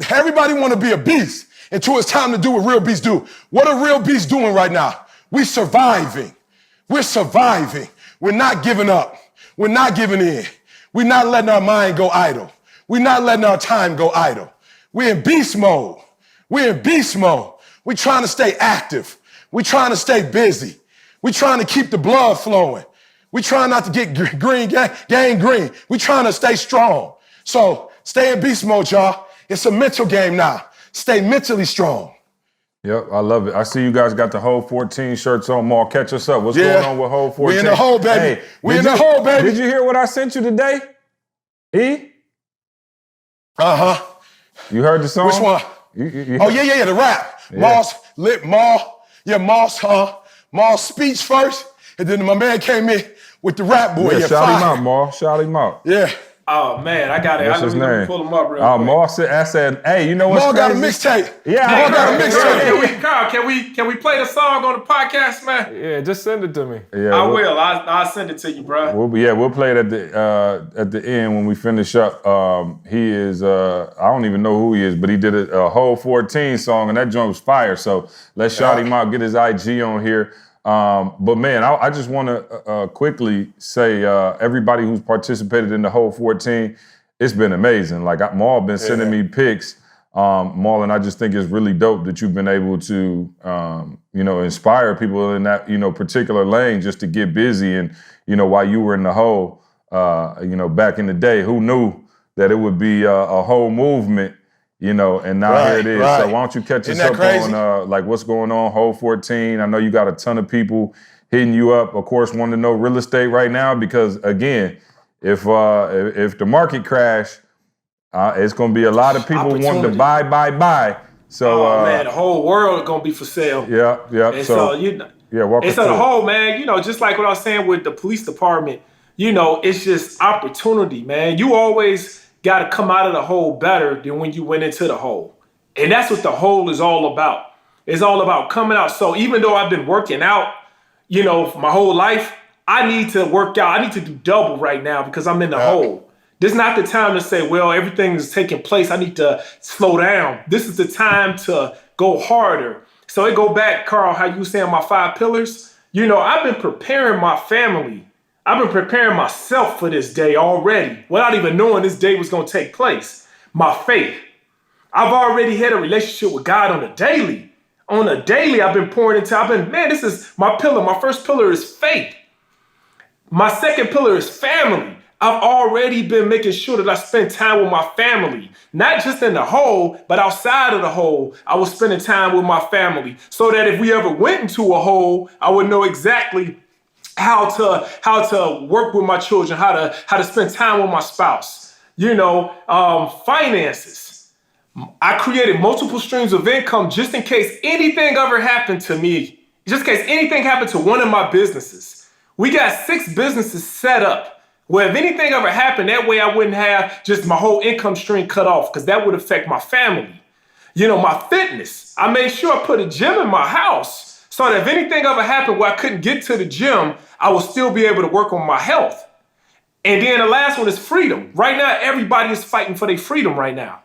Everybody wanna be a beast until it's time to do what real beasts do. What are real beasts doing right now? We're surviving. We're surviving. We're not giving up. We're not giving in. We're not letting our mind go idle. We're not letting our time go idle. We're in beast mode. We're in beast mode. We're trying to stay active. We're trying to stay busy. We're trying to keep the blood flowing. We're trying not to get gangrene. We're trying to stay strong. So stay in beast mode, y'all. It's a mental game now. Stay mentally strong. Yep, I love it. I see you guys got the whole 14 shirts on. Maul, catch us up. What's going on with whole 14? We in the hole, baby. Hey, we in the hole, baby. Did you hear what I sent you today? E? Uh-huh. You heard the song? Which one? Oh, yeah, the rap. Yeah. Maul's speech first, and then my man came in with the rap boy. Yeah, shout him out, Maul. Shout him out. Yeah. Oh man, I got it. What's his Let me name? pull him up real quick. Maul said, I said, hey, you know what's Maul crazy? got a mixtape. Yeah. Maul got a mixtape. Carl, can we play the song on the podcast, man? Yeah, just send it to me. Yeah, I will. I'll send it to you, bro. We'll play it at the end when we finish up. He is I don't even know who he is, but he did a whole 14 song, and that joint was fire. So let's shout him out, get his IG on here. But man, I just want to quickly say everybody who's participated in the whole 14, it's been amazing. Like Maul been sending me pics. Maul, and I just think it's really dope that you've been able to, inspire people in that, particular lane just to get busy. And, while you were in the hole, back in the day, who knew that it would be a whole movement, and now here it is. Right. So why don't you catch us Isn't that up crazy? on what's going on, Hole 14. I know you got a ton of people hitting you up, of course, wanting to know real estate right now because, again, if the market crash, it's going to be a lot of people wanting to buy. So, man, the whole world is going to be for sale. Yeah. And so walk us and so through the it. whole, man, just like what I was saying with the police department, it's just opportunity, man. You always got to come out of the hole better than when you went into the hole. And that's what the hole is all about. It's all about coming out. So even though I've been working out, for my whole life, I need to work out. I need to do double right now because I'm in the hole. This is not the time to say, well, everything is taking place. I need to slow down. This is the time to go harder. So it go back, Carl, how you saying my 5 pillars. I've been preparing my family. I've been preparing myself for this day already without even knowing this day was going to take place. My faith. I've already had a relationship with God on a daily. On a daily, I've been pouring into, this is my pillar. My first pillar is faith. My second pillar is family. I've already been making sure that I spend time with my family, not just in the hole, but outside of the hole. I was spending time with my family so that if we ever went into a hole, I would know exactly how to work with my children, how to spend time with my spouse. Finances. I created multiple streams of income just in case anything ever happened to me, just in case anything happened to one of my businesses. We got 6 businesses set up where if anything ever happened, that way I wouldn't have just my whole income stream cut off because that would affect my family. My fitness. I made sure I put a gym in my house so that if anything ever happened where I couldn't get to the gym, I would still be able to work on my health. And then the last one is freedom. Right now, everybody is fighting for their freedom right now.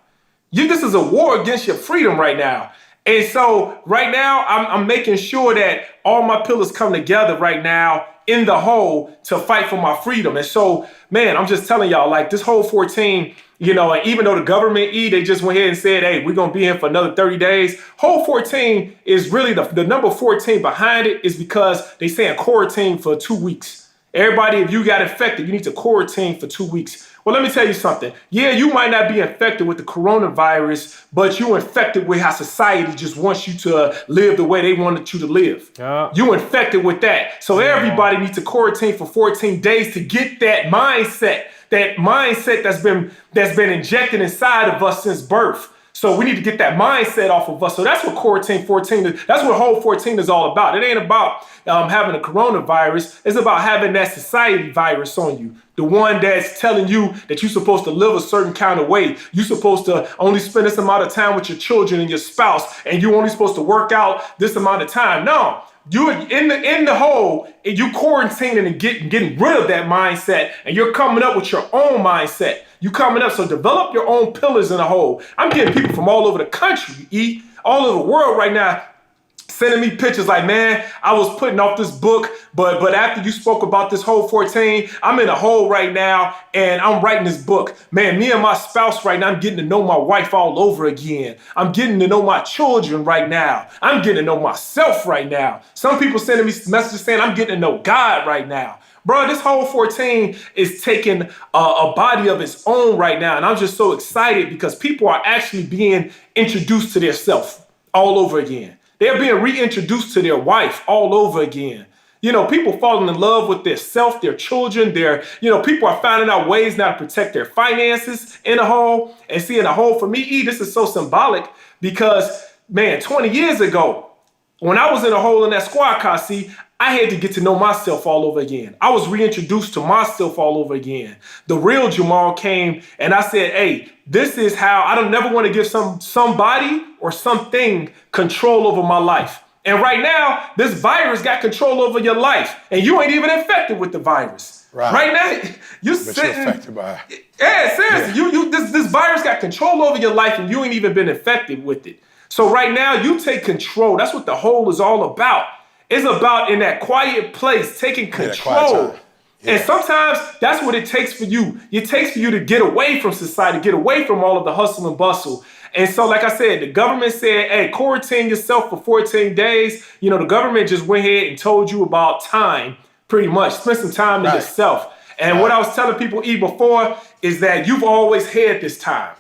This is a war against your freedom right now. And so right now, I'm making sure that all my pillars come together right now in the hole to fight for my freedom. And so, man, I'm just telling y'all, like this whole 14, and even though the government they just went ahead and said, hey, we're going to be here for another 30 days. Whole 14 is really the number 14 behind it is because they saying quarantine for 2 weeks. Everybody, if you got infected, you need to quarantine for 2 weeks. Well, let me tell you something. Yeah, you might not be infected with the coronavirus, but you infected with how society just wants you to live the way they wanted you to live. Yeah. You infected with that. So everybody needs to quarantine for 14 days to get that mindset that's been injected inside of us since birth. So we need to get that mindset off of us. So that's what Quarantine 14 is. That's what Whole 14 is all about. It ain't about having a coronavirus. It's about having that society virus on you. The one that's telling you that you're supposed to live a certain kind of way. You're supposed to only spend this amount of time with your children and your spouse, and you're only supposed to work out this amount of time. No. You're in the hole, and you quarantining and getting rid of that mindset, and you're coming up with your own mindset. You coming up, so develop your own pillars in the hole. I'm getting people from all over the country, all over the world right now, sending me pictures like, man, I was putting off this book, but after you spoke about this Whole 14, I'm in a hole right now, and I'm writing this book. Man, me and my spouse right now, I'm getting to know my wife all over again. I'm getting to know my children right now. I'm getting to know myself right now. Some people sending me messages saying I'm getting to know God right now. Bro, this Whole 14 is taking a body of its own right now, and I'm just so excited because people are actually being introduced to their self all over again. They're being reintroduced to their wife all over again. You know, people falling in love with their self, their children, people are finding out ways now to protect their finances in a hole. And seeing a hole for me, this is so symbolic because, man, 20 years ago, when I was in a hole in that squad car seat, I had to get to know myself all over again. I was reintroduced to myself all over again. The real Jamal came and I said, hey, this is how I don't never want to give somebody or something control over my life. And right now, this virus got control over your life and you ain't even infected with the virus. Right now, you're affected by it. Yeah, seriously, yeah. This virus got control over your life and you ain't even been infected with it. So right now, you take control. That's what the whole is all about. It's about in that quiet place, taking control. And sometimes that's what it takes for you. It takes for you to get away from society, get away from all of the hustle and bustle. And so, like I said, the government said, hey, quarantine yourself for 14 days. You know, the government just went ahead and told you about time, pretty much. Spend some time to yourself. And what I was telling people before is that you've always had this time.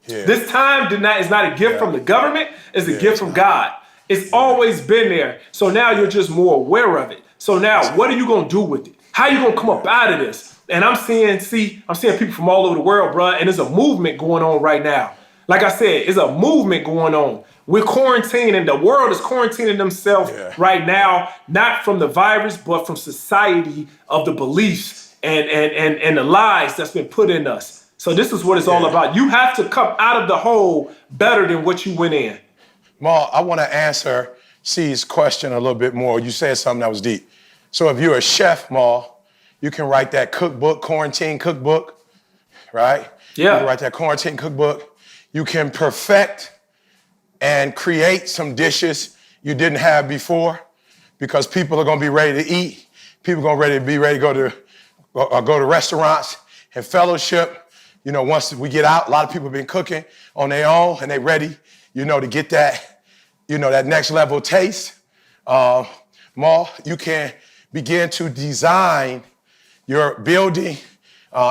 Yeah. This time is not a gift from the government. It's a gift from God. It's always been there. So now you're just more aware of it. So now what are you going to do with it? How are you going to come up out of this? And I'm seeing people from all over the world, bro. And there's a movement going on right now. Like I said, it's a movement going on. We're quarantining. The world is quarantining themselves right now, not from the virus, but from society of the beliefs and the lies that's been put in us. So this is what it's all about. You have to come out of the hole better than what you went in. Ma, I want to answer C's question a little bit more. You said something that was deep. So if you're a chef, Ma, you can write that cookbook, quarantine cookbook, right? Yeah. You can write that quarantine cookbook. You can perfect and create some dishes you didn't have before because people are going to be ready to eat. People are going to be ready to go to restaurants and fellowship. You know, once we get out, a lot of people have been cooking on their own and they're ready, to get that, that next level taste. Ma, you can begin to design your building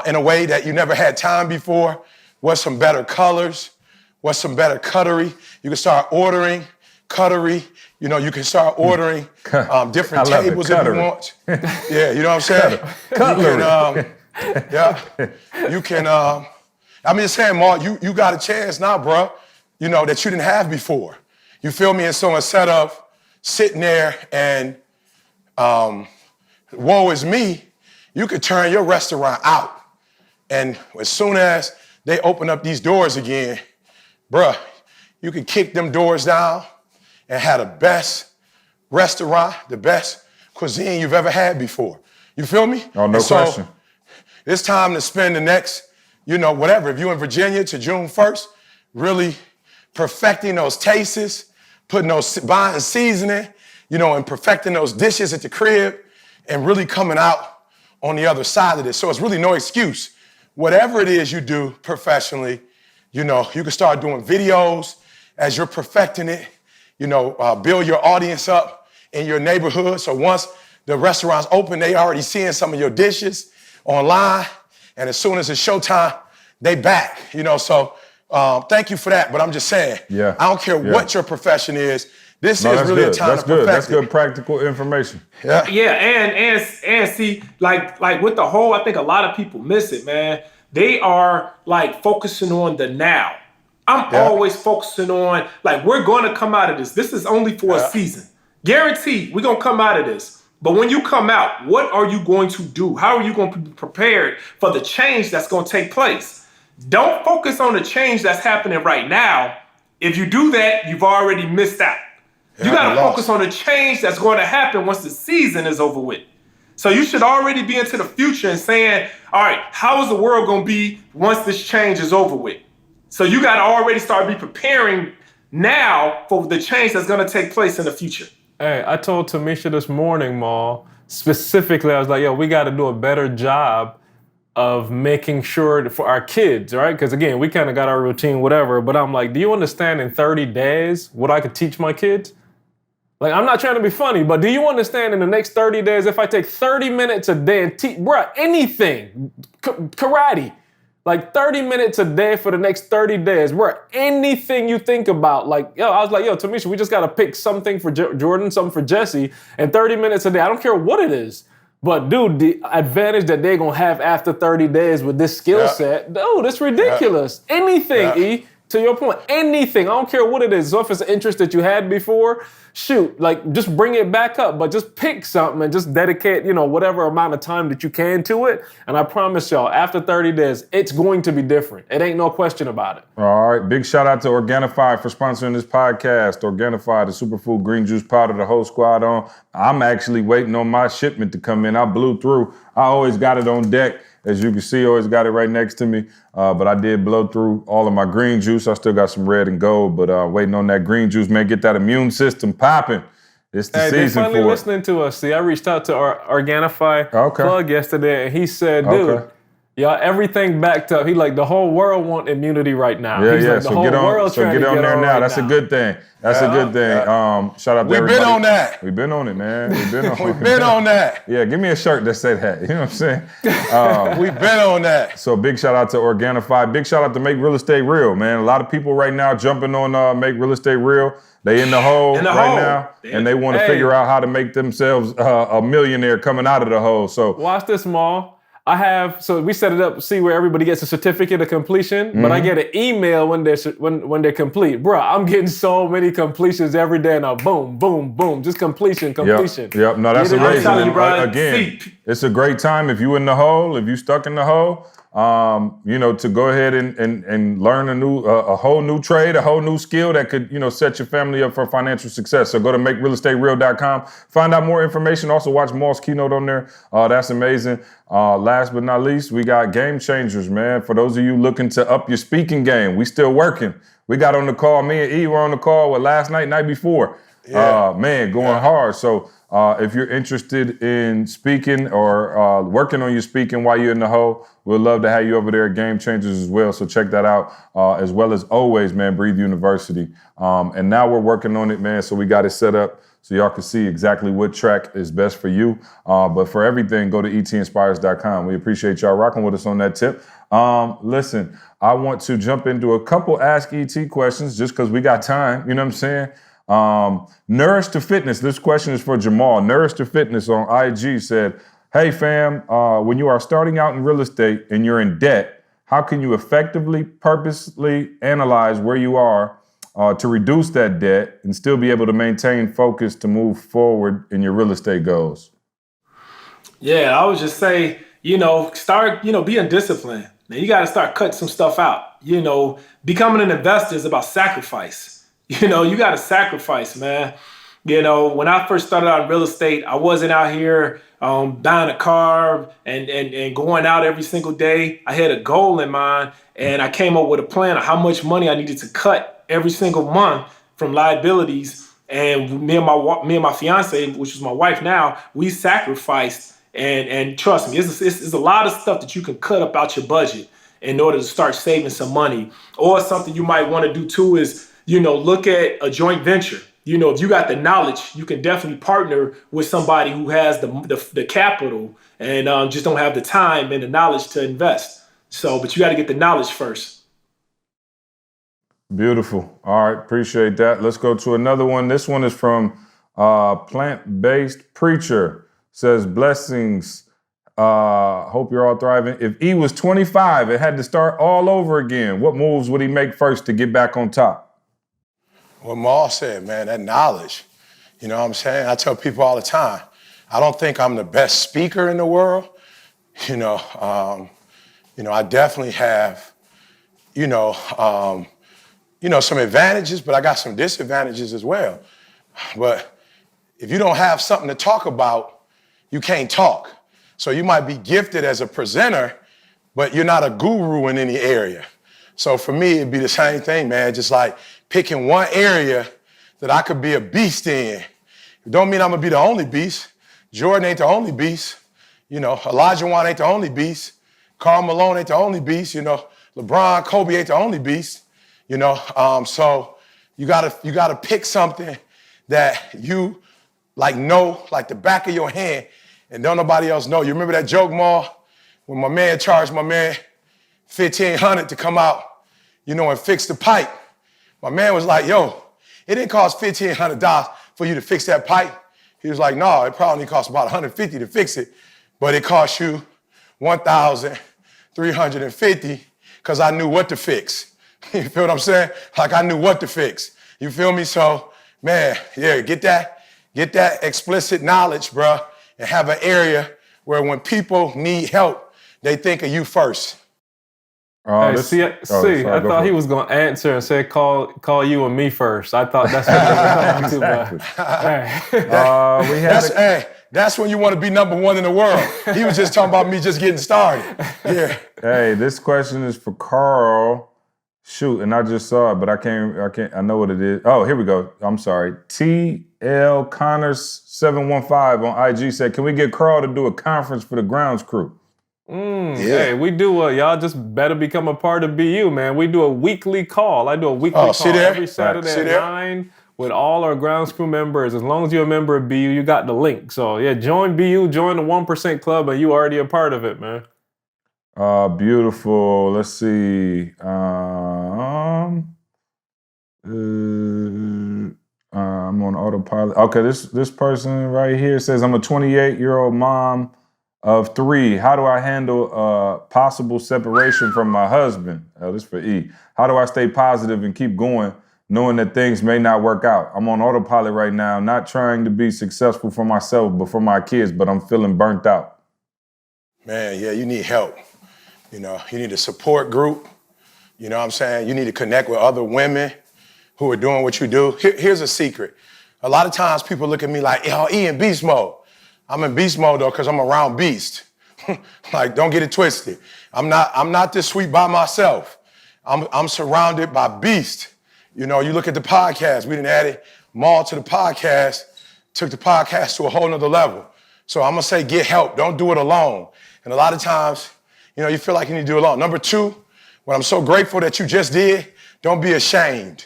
in a way that you never had time before. What's some better colors? What's some better cutlery? You can start ordering cutlery. You can start ordering different tables if you want. Yeah, you know what I'm saying? Cutlery. You can, I'm just saying, Mark, you got a chance now, bro, that you didn't have before. You feel me? And so instead of sitting there and woe is me, you could turn your restaurant out. And as soon as they open up these doors again, bruh, you can kick them doors down and have the best restaurant, the best cuisine you've ever had before. You feel me? Oh, no question. So it's time to spend the next, whatever. If you're in Virginia to June 1st, really perfecting those tastes, buying seasoning, and perfecting those dishes at the crib and really coming out on the other side of this. So it's really no excuse. Whatever it is you do professionally, you can start doing videos as you're perfecting it, build your audience up in your neighborhood. So once the restaurant's open, they already seeing some of your dishes online. And as soon as it's showtime, they back, So thank you for that. But I'm just saying, I don't care what your profession is. This is really a time to perfect it. That's good practical information. Yeah, and see, like with the whole, I think a lot of people miss it, man. They are like focusing on the now. I'm always focusing on, like, we're going to come out of this. This is only for a season. Guaranteed, we're going to come out of this. But when you come out, what are you going to do? How are you going to be prepared for the change that's going to take place? Don't focus on the change that's happening right now. If you do that, you've already missed out. You got to focus on the change that's going to happen once the season is over with. So you should already be into the future and saying, all right, how is the world going to be once this change is over with? So you got to already start be preparing now for the change that's going to take place in the future. Hey, I told Tamisha this morning, Ma, specifically, I was like, yo, we got to do a better job of making sure for our kids, right? Because again, we kind of got our routine, whatever, but I'm like, do you understand in 30 days what I could teach my kids? Like, I'm not trying to be funny, but do you understand in the next 30 days, if I take 30 minutes a day and teach, bruh, anything, karate, like 30 minutes a day for the next 30 days, bruh, anything you think about, like, yo, I was like, yo, Tamisha, we just got to pick something for Jordan, something for Jesse, and 30 minutes a day. I don't care what it is. But dude, the advantage that they're going to have after 30 days with this skill set, dude, it's ridiculous. Anything, E, to your point, anything. I don't care what it is. So if it's an interest that you had before, shoot, like just bring it back up, but just pick something and just dedicate, whatever amount of time that you can to it. And I promise y'all, after 30 days, it's going to be different. It ain't no question about it. All right. Big shout out to Organifi for sponsoring this podcast. Organifi, the superfood green juice powder, the whole squad on. I'm actually waiting on my shipment to come in. I blew through. I always got it on deck. As you can see, always got it right next to me. But I did blow through all of my green juice. I still got some red and gold, but waiting on that green juice, man. Get that immune system popping. It's the season for it. They finally listening to us. See, I reached out to our Organifi plug yesterday, and he said, dude, y'all, everything backed up. He like, the whole world want immunity right now. Yeah, He's yeah. Like, the so whole get on, world so get on there now. Right That's now. a good thing. That's a good thing. Shout out to everybody. We've been on that. We've been on it, man. We've been on it. We've been on that. Yeah, give me a shirt that said that. You know what I'm saying? We've been on that. So big shout out to Organifi. Big shout out to Make Real Estate Real, man. A lot of people right now jumping on Make Real Estate Real. They in the hole now, and they want to figure out how to make themselves a millionaire coming out of the hole. So watch this, Maul. So we set it up, see where everybody gets a certificate of completion, but I get an email when they're complete. Bro, I'm getting so many completions every day now. Boom, boom, boom. Just completion. Yep. No, that's amazing. I'm telling you, bro, Again, it's a great time if you in the hole, if you stuck in the hole, to go ahead and learn a whole new trade, a whole new skill that could, set your family up for financial success. So go to makerealestatereal.com, find out more information. Also watch Maul's keynote on there. That's amazing. Last but not least, we got Game Changers, man. For those of you looking to up your speaking game, we still working. We got on the call, me and E were on the call last night before. Going hard. So if you're interested in speaking or working on your speaking while you're in the hole, we'd love to have you over there at Game Changers as well. So check that out. As well as always, man, Breathe University. And now we're working on it, man. So we got it set up so y'all can see exactly what track is best for you. But for everything, go to etinspires.com. We appreciate y'all rocking with us on that tip. Listen, I want to jump into a couple Ask ET questions just because we got time. You know what I'm saying? Nourish to Fitness. This question is for Jamal. Nourish to Fitness on IG said, hey fam, when you are starting out in real estate and you're in debt, how can you effectively, purposely analyze where you are to reduce that debt and still be able to maintain focus to move forward in your real estate goals? Yeah, I would just say, start, being disciplined. Now you got to start cutting some stuff out. Becoming an investor is about sacrifice. You got to sacrifice, man. When I first started out in real estate, I wasn't out here buying a car and going out every single day. I had a goal in mind, and I came up with a plan of how much money I needed to cut every single month from liabilities. And me and my fiance, which is my wife now, we sacrificed. And trust me, it's a lot of stuff that you can cut up out your budget in order to start saving some money. Or something you might want to do too is, look at a joint venture. If you got the knowledge, you can definitely partner with somebody who has the capital and just don't have the time and the knowledge to invest. But you got to get the knowledge first. Beautiful. All right. Appreciate that. Let's go to another one. This one is from Plant-Based Preacher. Says, blessings. Hope you're all thriving. If E was 25 and had to start all over again, what moves would he make first to get back on top? What Maul said, man, that knowledge. You know what I'm saying? I tell people all the time, I don't think I'm the best speaker in the world. I definitely have, some advantages, but I got some disadvantages as well. But if you don't have something to talk about, you can't talk. So you might be gifted as a presenter, but you're not a guru in any area. So for me, it'd be the same thing, man. Just like picking one area that I could be a beast in. It don't mean I'm gonna be the only beast. Jordan ain't the only beast. Elijah Wan ain't the only beast. Karl Malone ain't the only beast. LeBron, Kobe ain't the only beast. So you gotta pick something that you know like the back of your hand, and don't nobody else know. You remember that joke, Ma, when my man charged my man $1,500 to come out, and fix the pipe. My man was like, yo, it didn't cost $1,500 for you to fix that pipe. He was like, no, it probably cost about $150 to fix it, but it cost you $1,350 because I knew what to fix. You feel what I'm saying? Like I knew what to fix. You feel me? So, man, yeah, get that explicit knowledge, bruh, and have an area where when people need help, they think of you first. I thought he was going to answer and say, call you and me first. I thought that's what you were talking about. That's when you want to be number one in the world. He was just talking about me just getting started. Yeah. Hey, this question is for Carl. Shoot, and I just saw it, but I can't, I know what it is. Oh, here we go. I'm sorry. TL Connors 715 on IG said, can we get Carl to do a conference for the grounds crew? Hey, we do y'all just better become a part of BU, man. We do a weekly call. I do a weekly call every Saturday at 9 with all our grounds crew members. As long as you're a member of BU, you got the link. So yeah, join BU, join the 1% club, and you already a part of it, man. Beautiful. Let's see. I'm on autopilot. Okay, this person right here says, I'm a 28-year-old mom of 3. How do I handle possible separation from my husband? This is for E. How do I stay positive and keep going, knowing that things may not work out? I'm on autopilot right now, not trying to be successful for myself, but for my kids, but I'm feeling burnt out. Man, yeah, you need help. You need a support group. You know what I'm saying? You need to connect with other women who are doing what you do. Here's a secret. A lot of times people look at me like, E in beast mode. I'm in beast mode though, because I'm around beast. Like, don't get it twisted. I'm not this sweet by myself. I'm surrounded by beast. You look at the podcast, we done added Maul to the podcast, took the podcast to a whole nother level. So I'm gonna say get help, don't do it alone. And a lot of times, you feel like you need to do it alone. Number 2, what I'm so grateful that you just did, don't be ashamed.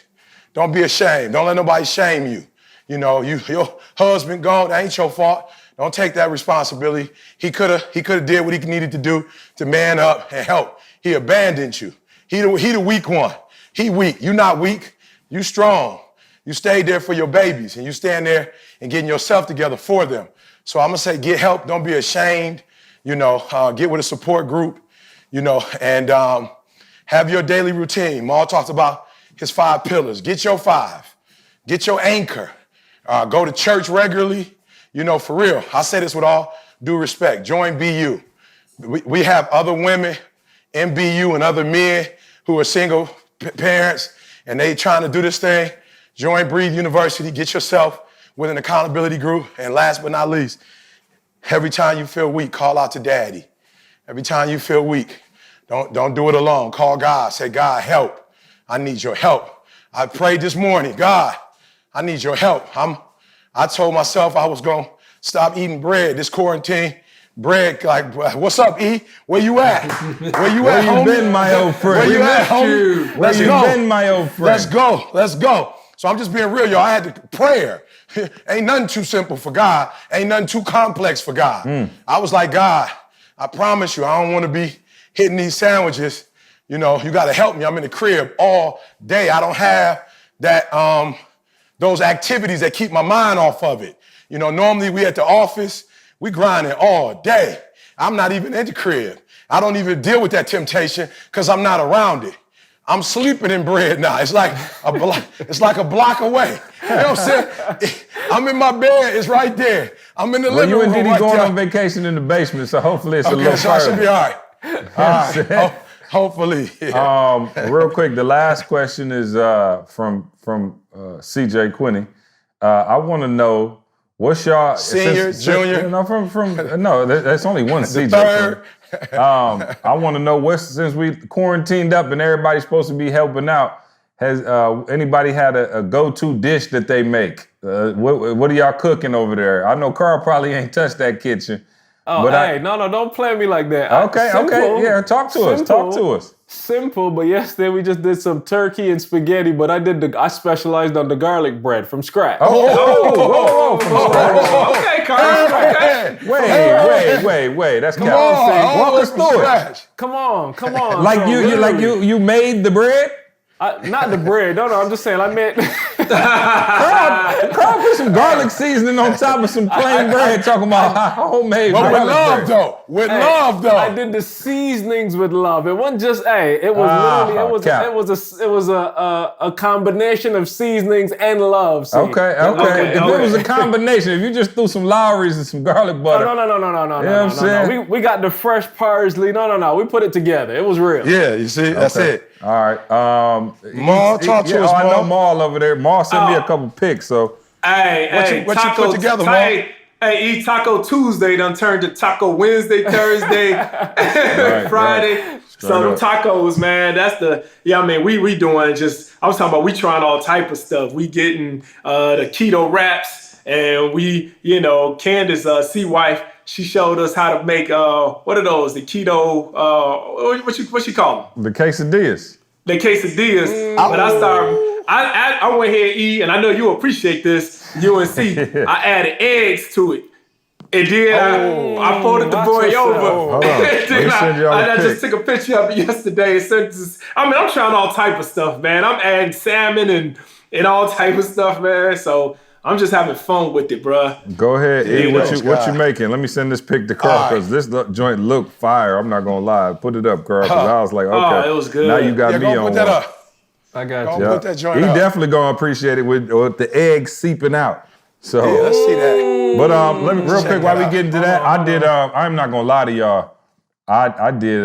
Don't be ashamed. Don't let nobody shame you. Your husband gone, that ain't your fault. Don't take that responsibility. He could have did what he needed to do to man up and help. He abandoned you. He the weak one. He weak. You not weak. You strong. You stayed there for your babies and you stand there and getting yourself together for them. So I'm gonna say get help. Don't be ashamed. Get with a support group. And have your daily routine. Maul talks about his 5 pillars. Get your 5. Get your anchor. Go to church regularly. For real. I say this with all due respect. Join BU. We have other women in BU and other men who are single parents and they trying to do this thing. Join Breathe University. Get yourself with an accountability group. And last but not least, every time you feel weak, call out to Daddy. Every time you feel weak, don't do it alone. Call God. Say, God, help. I need your help. I prayed this morning, God, I need your help. I told myself I was going to stop eating bread this quarantine. Bread, like, what's up, E? Where you at? Where you at, homie? Where you been, my old friend? Where you at, homie? Where you been, my old friend? Let's go. So I'm just being real, y'all. I had to prayer. Ain't nothing too simple for God. Ain't nothing too complex for God. I was like, God, I promise you, I don't want to be hitting these sandwiches. You got to help me. I'm in the crib all day. I don't have that, those activities that keep my mind off of it. Normally we at the office, we grinding all day. I'm not even in the crib. I don't even deal with that temptation because I'm not around it. I'm sleeping in bread now. It's like a block away. You know what I'm saying? I'm in my bed. It's right there. I'm in the living room. You and Didi right going there. on vacation in the basement, so hopefully it's a little Okay, so I should further. be all right. Hopefully. Yeah. Real quick, the last question is from CJ Quinney. I want to know what's y'all Senior, junior? No, that's only one CJ. Third. I want to know since we quarantined up and everybody's supposed to be helping out. Has anybody had a go-to dish that they make? What are y'all cooking over there? I know Carl probably ain't touched that kitchen. Oh, but no, don't play me like that. Okay, yeah, talk to us. Simple, but yesterday we just did some turkey and spaghetti, but I specialized on the garlic bread from scratch. Whoa, from scratch. Okay, Carl. Wait, that's Come Cap. on, Walk us through it. Come on. Like bro, you made the bread? Not the bread. No, I'm just saying. I meant. Carl put some garlic seasoning on top of some plain bread, talking about homemade But bread. with love though. I did the seasonings with love. It wasn't just it was literally it was a combination of seasonings and love. See? Okay. If it was a combination, if you just threw some Lowry's and some garlic butter. No. We got the fresh parsley. No. We put it together. It was real. Yeah, you see, that's it. All right. Maul, talk to us, I know Maul. Maul over there. Maul sent me a couple pics, so. What you put together, Maul? Eat Taco Tuesday done turned to Taco Wednesday, Thursday, Friday. Right. So them tacos, man, we doing just, I was talking about we trying all type of stuff. We getting the keto wraps and Candace, C-wife, she showed us how to make, what are those? The keto, what she call them? The quesadillas. The quesadillas. But I went here and eat, and I know you appreciate this, UNC. I added eggs to it. And then I folded the boy over. Hold on. I just took a picture of it yesterday. I'm trying all type of stuff, man. I'm adding salmon and all type of stuff, man. So I'm just having fun with it, bro. Go ahead, eat what you making. Let me send this pic to Carl because this joint looked fire. I'm not gonna lie. Put it up, Carl, because I was like, okay. It was good. Now you got me on put that one. up. I got you. Put that joint He up. definitely gonna appreciate it with the eggs seeping out. So let's see that. But let me real quick while we get into that, I did. I'm not gonna lie to y'all. I did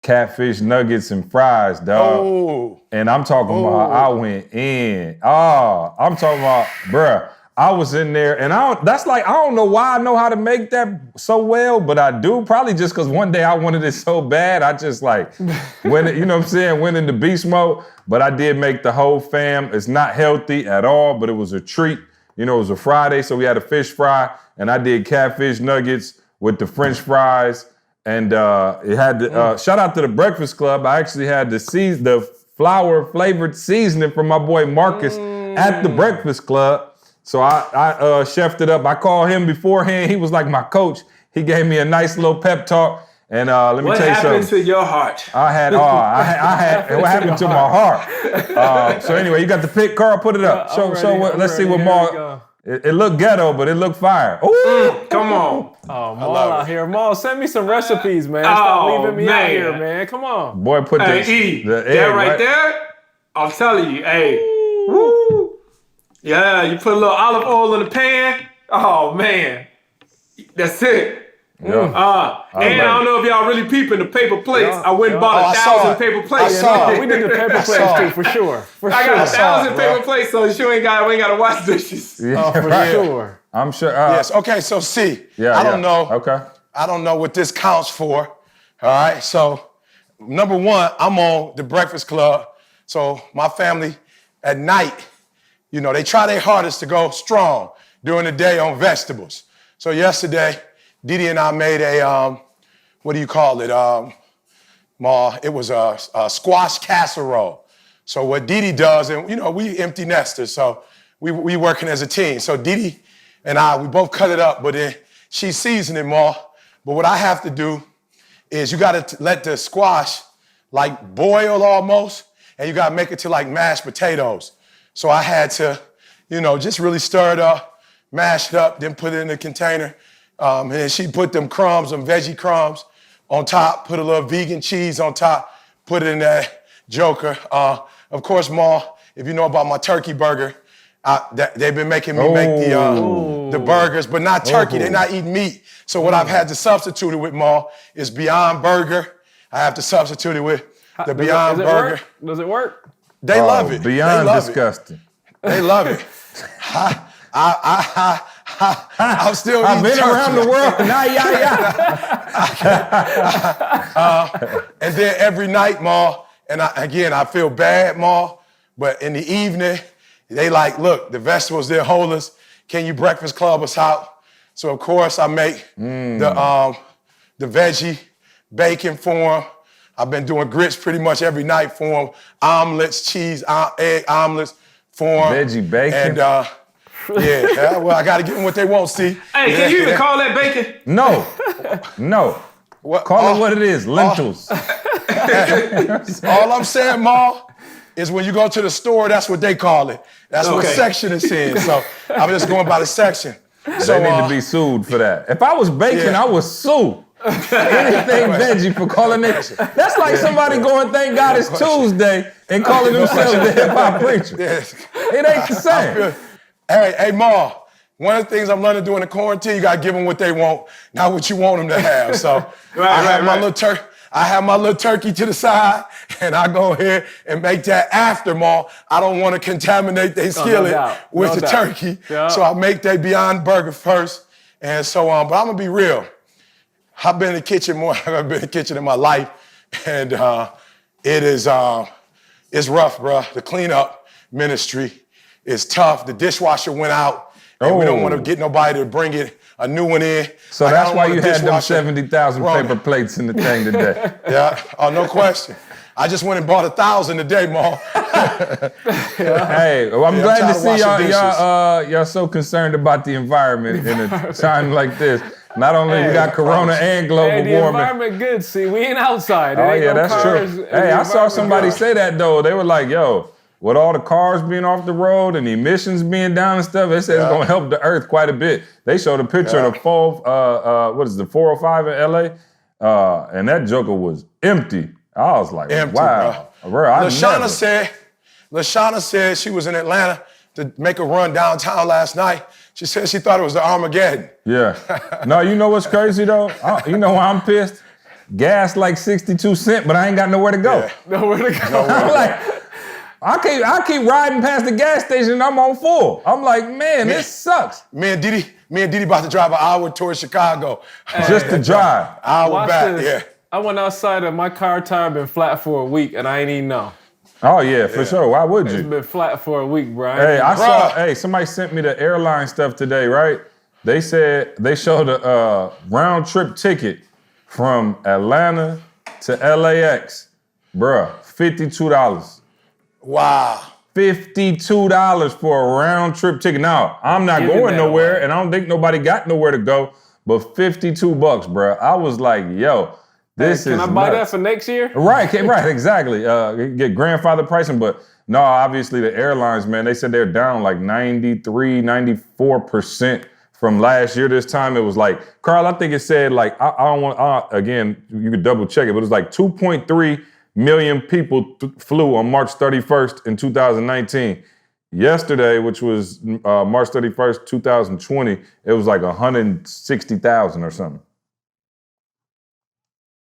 catfish nuggets and fries, dog. Oh. And I'm talking about I went in. I'm talking about, bruh. I was in there, and I don't know why I know how to make that so well, but I do. Probably just because one day I wanted it so bad, I just went into beast mode. But I did make the whole fam. It's not healthy at all, but it was a treat. It was a Friday, so we had a fish fry, and I did catfish nuggets with the French fries, and it had shout out to the Breakfast Club. I actually had the flour flavored seasoning from my boy Marcus at the Breakfast Club. So I chefed it up. I called him beforehand. He was like my coach. He gave me a nice little pep talk. And let me tell you something. What happened to your heart? I had what happened to my heart? So anyway, you got the pic. Carl, put it up. Let's see what Maul. It looked ghetto, but it looked fire. Ooh, come on. Oh, Maul out here. Maul, send me some recipes, man. Stop leaving me out here, man. Come on. Boy, put this. The egg right there. I'm telling you, woo. Yeah, you put a little olive oil in the pan. Oh, man. That's it. Yeah. I don't know if y'all really peeping the paper plates. I went and bought 1,000 paper plates. We did the paper plates too, for sure. I got 1,000 paper plates, so we ain't got to wash dishes. Yeah, for sure. I'm sure. Yes. Okay. So I don't know. Okay. I don't know what this counts for. All right. So number one, I'm on the Breakfast Club. So my family at night, they try their hardest to go strong during the day on vegetables. So yesterday, Didi and I made a, what do you call it, Ma? It was a squash casserole. So what Didi does, and we empty nesters, so we working as a team. So Didi and I, we both cut it up, but then she seasoned it, Ma. But what I have to do is you gotta let the squash boil almost, and you gotta make it to mashed potatoes. So I had to, just really stir it up, mash it up, then put it in the container. And then she'd put them crumbs, them veggie crumbs on top, put a little vegan cheese on top, put it in that joker. Of course, Ma, if you know about my turkey burger, they've been making me make the burgers, but not turkey. They're not eating meat. So what I've had to substitute it with, Ma, is Beyond Burger. I have to substitute it with the Beyond Burger. Does it work? They love it. Beyond they love disgusting. They love it. I'm still I've been turkey. around the world. Nah, And then every night, Ma, and I feel bad, Ma, but in the evening, they like, look, the vegetables, they're holders. Can you breakfast club us out? So, of course, I make the veggie bacon for them. I've been doing grits pretty much every night for them. Omelets, cheese, egg omelets for them. Veggie bacon? And, well, I got to give them what they want, see? Hey, can you even call that bacon? No. Call it what it is, lentils. All I'm saying, Ma, is when you go to the store, that's what they call it. That's what section it's in. So I'm just going by the section. So, they need to be sued for that. If I was bacon, I would sue. Anything veggie for calling it. That's like somebody going, thank God it's Tuesday, and calling themselves the hip hop preacher. It ain't the same. Hey, Ma, one of the things I'm learning to do in the quarantine, you got to give them what they want, not what you want them to have. So I have my little turkey to the side, and I go ahead and make that after, Ma. I don't want to contaminate their skillet with the turkey. Yeah. So I make that Beyond Burger first. And so on. But I'm going to be real. I've been in the kitchen more than I've been in the kitchen in my life. And it's rough, bro. The cleanup ministry is tough. The dishwasher went out, and we don't want to get nobody to bring a new one in. So that's why you had them 70,000 paper plates in the thing today. Yeah, no question. I just went and bought 1,000 today, Ma. Hey, well, I'm glad to see y'all so concerned about the environment in a time like this. Not only we got Corona and global warming. The environment good, see. We ain't outside. Oh, yeah, that's true. Hey, I saw somebody say that, though. They were like, yo, with all the cars being off the road and the emissions being down and stuff, they said it's going to help the earth quite a bit. They showed a picture of the 405 in L.A., and that joker was empty. I was like, wow. LaShawna said she was in Atlanta to make a run downtown last night. She said she thought it was the Armageddon. Yeah. No, you know what's crazy, though? You know why I'm pissed? Gas like 62 cents, but I ain't got nowhere to go. Yeah. Nowhere to go. I'm like, I keep riding past the gas station and I'm on full. I'm like, man, this sucks. Me and Didi about to drive an hour towards Chicago. Just to drive. Hour back, this. I went outside and my car tire been flat for a week and I ain't even know. Oh yeah, for sure. Why would you? It's been flat for a week, bro. Somebody sent me the airline stuff today, right? They said they showed a round trip ticket from Atlanta to LAX. Bruh, $52. Wow. $52 for a round trip ticket. Now, I'm not going nowhere, and I don't think nobody got nowhere to go, but $52, bruh. I was like, yo, this is Can I buy that for next year? Right, exactly. Get grandfather pricing, but no, obviously the airlines, man, they said they're down like 93, 94% from last year. This time it was like, Carl, I think it said like, I don't want, again, you could double check it, but it was like 2.3 million people flew on March 31st in 2019. Yesterday, which was March 31st, 2020, it was like 160,000 or something.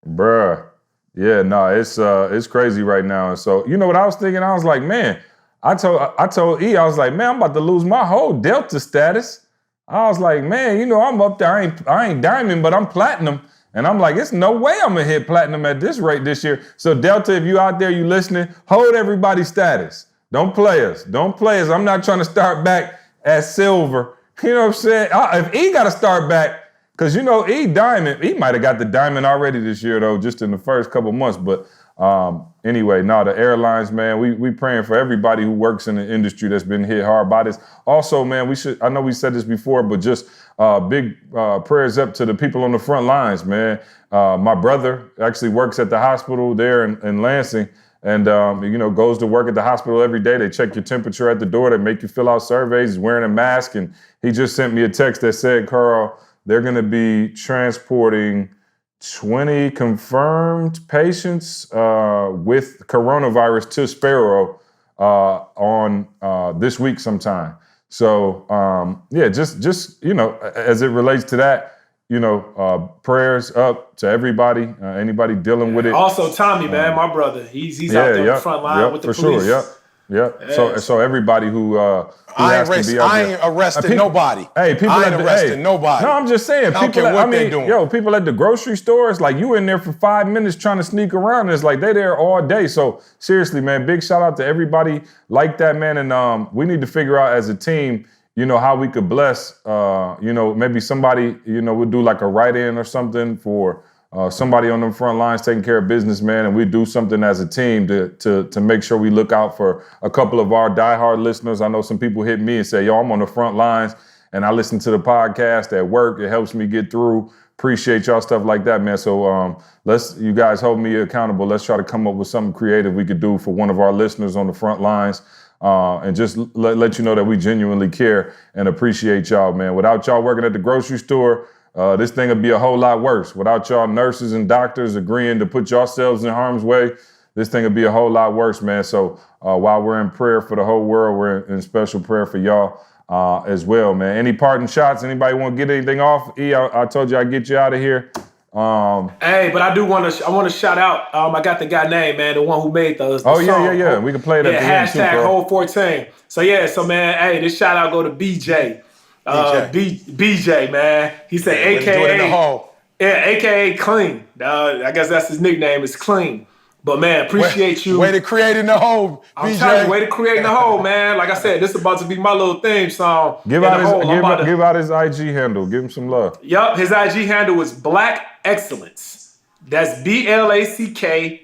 Bruh. Yeah, no, it's crazy right now. And so, you know what I was thinking? I was like, man, I told E, I was like, man, I'm about to lose my whole Delta status. I was like, man, you know, I'm up there. I ain't diamond, but I'm platinum. And I'm like, it's no way I'm gonna hit platinum at this rate this year. So Delta, if you out there, you listening, hold everybody's status. Don't play us. I'm not trying to start back at silver. You know what I'm saying? If E got to start back, because, you know, E might have got the diamond already this year, though, just in the first couple months. But anyway, the airlines, man, we praying for everybody who works in the industry that's been hit hard by this. Also, man, I know we said this before, but just big prayers up to the people on the front lines, man. My brother actually works at the hospital there in Lansing. And, goes to work at the hospital every day. They check your temperature at the door. They make you fill out surveys. He's wearing a mask. And he just sent me a text that said, Carl, they're going to be transporting 20 confirmed patients with coronavirus to Sparrow on this week sometime. So just as it relates to that, prayers up to everybody, anybody dealing with it. Also, Tommy, man, my brother, he's out there on the front line with the police. Sure, yeah. So everybody who I has to be out ain't there. arrested nobody. Hey, people I ain't arrested hey, nobody. No, I'm just saying. I don't People care what they doing. People at the grocery stores, like you in there for 5 minutes trying to sneak around. And it's like they there all day. So seriously, man, big shout out to everybody like that, man. And we need to figure out as a team, how we could bless, maybe somebody, would do like a write-in or something for somebody on the front lines taking care of business, man, and we do something as a team to make sure we look out for a couple of our diehard listeners. I know some people hit me and say, yo, I'm on the front lines and I listen to the podcast at work. It helps me get through. Appreciate y'all, stuff like that, man. So you guys hold me accountable. Let's try to come up with something creative we could do for one of our listeners on the front lines. And just let you know that we genuinely care and appreciate y'all, man. Without y'all working at the grocery store, this thing would be a whole lot worse. Without y'all nurses and doctors agreeing to put yourselves in harm's way, this thing would be a whole lot worse, man. So while we're in prayer for the whole world, we're in special prayer for y'all as well, man. Any parting shots? Anybody want to get anything off? E, I told you I'd get you out of here. Hey, but I want to shout out. I got the guy name, man, the one who made the song. Yeah. We can play it at the end too, hashtag bro. Hold14. So man, hey, this shout out go to BJ. BJ, man. He said, AKA Clean. I guess that's his nickname. Is Clean. But man, appreciate you. Way to creating the hole, I'm BJ. telling you, way to creating the hole, man. Like I said, this is about to be my little theme song. Give out his IG handle. Give him some love. Yup, his IG handle is Black Excellence. That's BLACKEXCELLENCE.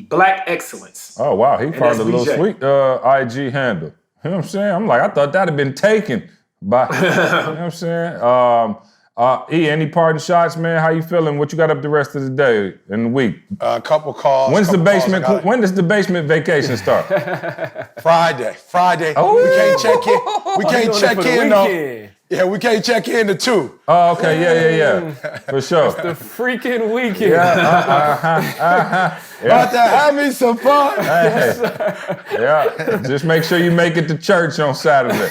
Black Excellence. Oh wow, he found a little BJ. sweet IG handle. You know what I'm saying? I'm like, I thought that had been taken by. You know what I'm saying? E, any parting shots, man? How you feeling? What you got up the rest of the day and the week? A couple calls. When does the basement vacation start? Friday. Oh. We can't check in. We can't check in though. Weekend. Yeah, we can't check in to 2. Oh, okay, yeah. For sure. The freaking weekend. About to have me some fun. Yeah. Just make sure you make it to church on Saturday.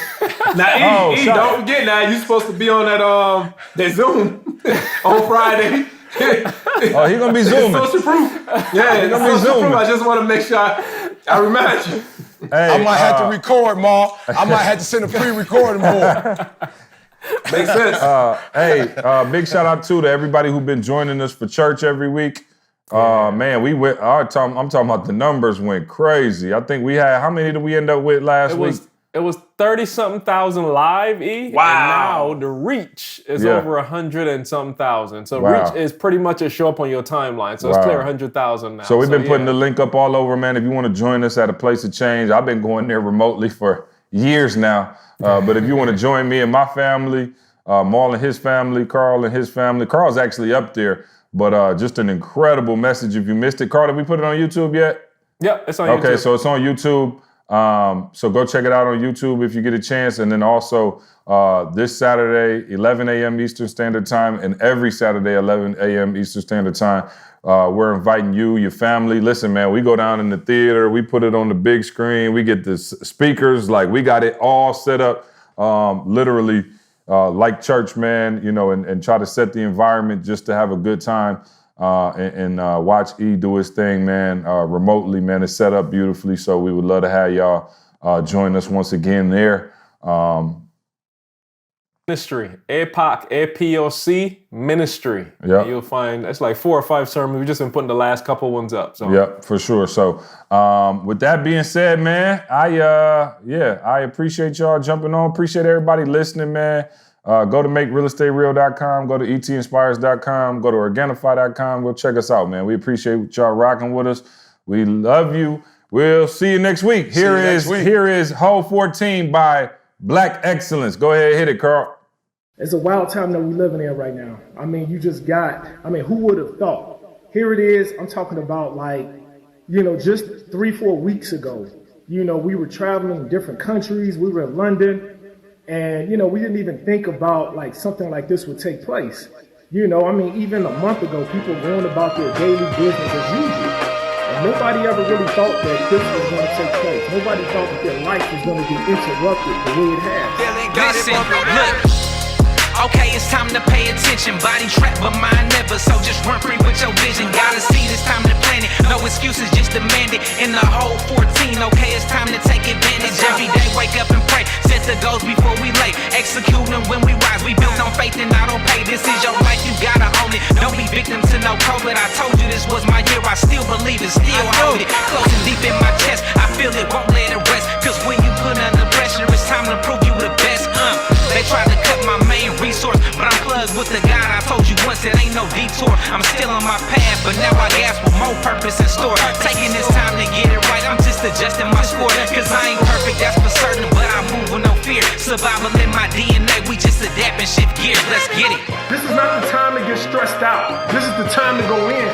Now, don't forget now, you're supposed to be on that Zoom on Friday. Oh, he gonna be zooming. Social proof. Yeah, he gonna be zooming. I just want to make sure I remind you. Hey, I might have to record, Ma. I might have to send a pre-recording board. Makes sense. Big shout out to everybody who's been joining us for church every week. Man, we went. I'm talking about the numbers went crazy. I think we had, how many did we end up with last week? It was 30-something thousand live, E. Wow. And now the reach is over 100 and something thousand. So reach is pretty much a show up on your timeline. So it's clear 100,000 now. So we've been putting the link up all over, man. If you want to join us at a place of change, I've been going there remotely for years now. But if you want to join me and my family, Maul and his family, Carl and his family. Carl's actually up there, but just an incredible message. If you missed it, Carl, did we put it on YouTube yet? Yep, it's on YouTube. Okay, so it's on YouTube. So go check it out on YouTube if you get a chance. And then also this Saturday, 11 a.m. Eastern Standard Time, and every Saturday, 11 a.m. Eastern Standard Time, we're inviting you, your family. Listen, man, we go down in the theater, we put it on the big screen, we get the speakers, like we got it all set up, literally like church, man, and try to set the environment just to have a good time. And watch E do his thing, man, remotely, man. It's set up beautifully, so we would love to have y'all join us once again there. Ministry, APOC, APOC Ministry. Yeah, you'll find it's like 4 or 5 sermons. We've just been putting the last couple ones up. So yeah, for sure. So with that being said, man, I appreciate y'all jumping on. Appreciate everybody listening, man. Go to makerealestatereal.com, go to etinspires.com, go to Organifi.com. Go check us out, man. We appreciate y'all rocking with us. We love you. We'll see you next week. Here is Hold14 by Black Excellence. Go ahead, hit it, Carl. It's a wild time that we're living in right now. I mean, who would have thought? Here it is. I'm talking about just 3-4 weeks ago. We were traveling in different countries. We were in London. And, you know, we didn't even think about like something like this would take place. You know, I mean, even a month ago, people going about their daily business as usual. And nobody ever really thought that this was going to take place. Nobody thought that their life was going to be interrupted the way it has. Listen, look. Okay, it's time to pay attention. Body trapped, but mind never. So just run free with your vision. Gotta see this time to plan it. No excuses, just demand it. In the whole 14, okay, it's time to take advantage. Every day, wake up and pray. Set the goals before we late. Execute them when we rise. We built on faith and not on pay. This is your life, you gotta own it. Don't be victim to no COVID. I told you this was my year. I still believe it, still hold it. Closing deep in my chest. I feel it, won't let it rest. Cause when you put under pressure, it's time to prove you the best. They tried to cut my main resource, but I'm plugged with the God. I told you once, it ain't no detour. I'm still on my path, but now I gas with more purpose in store. Taking this time to get it right, I'm just adjusting my score. Cause I ain't perfect, that's for certain, but I move with no fear. Survival in my DNA, we just adapt and shift gears. Let's get it. This is not the time to get stressed out. This is the time to go in.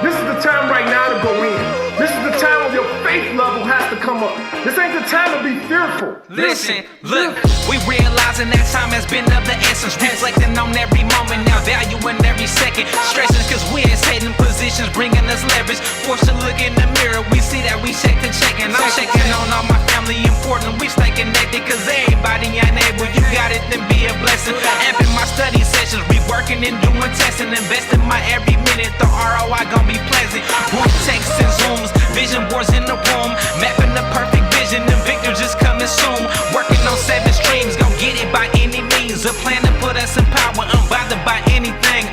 This is the time right now to go in. This is the time when your faith level has to come up. This ain't the time to be fearful. Listen, look, we realizing that time has been of the essence. Reflecting on every moment, now valuing every second. Stressing cause we ain't setting positions, bringing us leverage. Forced to look in the mirror, we see that we check and check. And I'm checking on all my family important. We stay connected cause everybody ain't able. You got it, then be a blessing. Amping my study sessions, reworking and doing testing. Investing my every minute, the ROI gon' be pleasant. Group texts and Zooms, vision boards in the room. Mapping the perfect vision and victor just coming soon. Working on 7 streams, gon' get it by any means. A plan to put us in power, unbothered by anything.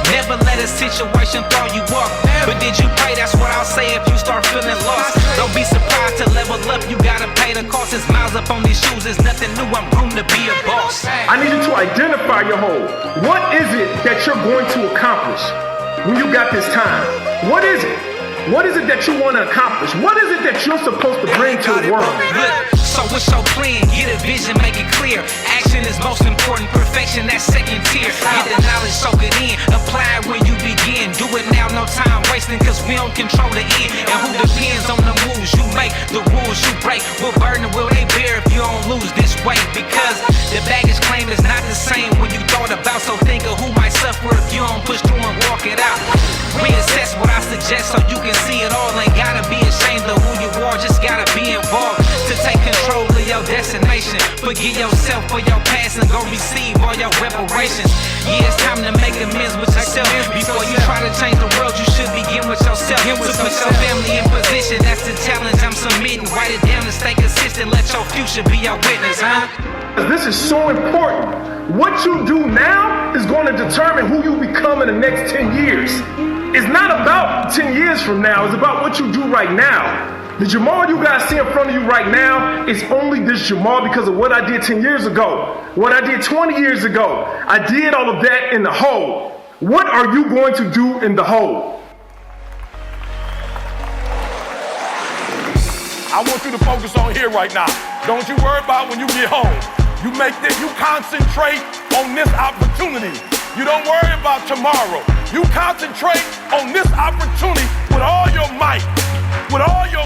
Never let a situation throw you off. But did you pray? That's what I'll say if you start feeling lost. Don't be surprised to level up, you gotta pay the cost. It's miles up on these shoes, it's nothing new, I'm groomed to be a boss. I need you to identify your goal. What is it that you're going to accomplish when you got this time? What is it? What is it that you want to accomplish? What is it that you're supposed to bring to the world? Look, so what's your plan? Get a vision, make it clear. Action is most important, perfection, that's second tier. Get the knowledge, soak it in, apply it when you begin. Do it now, no time wasting, cause we don't control the end. And who depends on the moves you make, the rules you break. What burden will they bear if you don't lose this weight? Because the baggage claim is not the same when you thought about. So think of who might suffer if you don't push through and walk it out. Reassess what I suggest so you can see it all. Ain't gotta be ashamed of who you are, just gotta be involved to take control of your destination. Forgive yourself for your past and go receive all your reparations. Yeah, it's time to make amends with yourself. Before you try to change the world, you should begin with yourself. To put your family in position, that's the challenge I'm submitting. Write it down and stay consistent, let your future be your witness, This is so important. What you do now is going to determine who you become in the next 10 years. It's not about 10 years from now, it's about what you do right now. The Jamal you guys see in front of you right now is only this Jamal because of what I did 10 years ago, what I did 20 years ago. I did all of that in the hole. What are you going to do in the hole? I want you to focus on here right now. Don't you worry about when you get home. You make this, you concentrate on this opportunity. You don't worry about tomorrow. You concentrate on this opportunity with all your might, with all your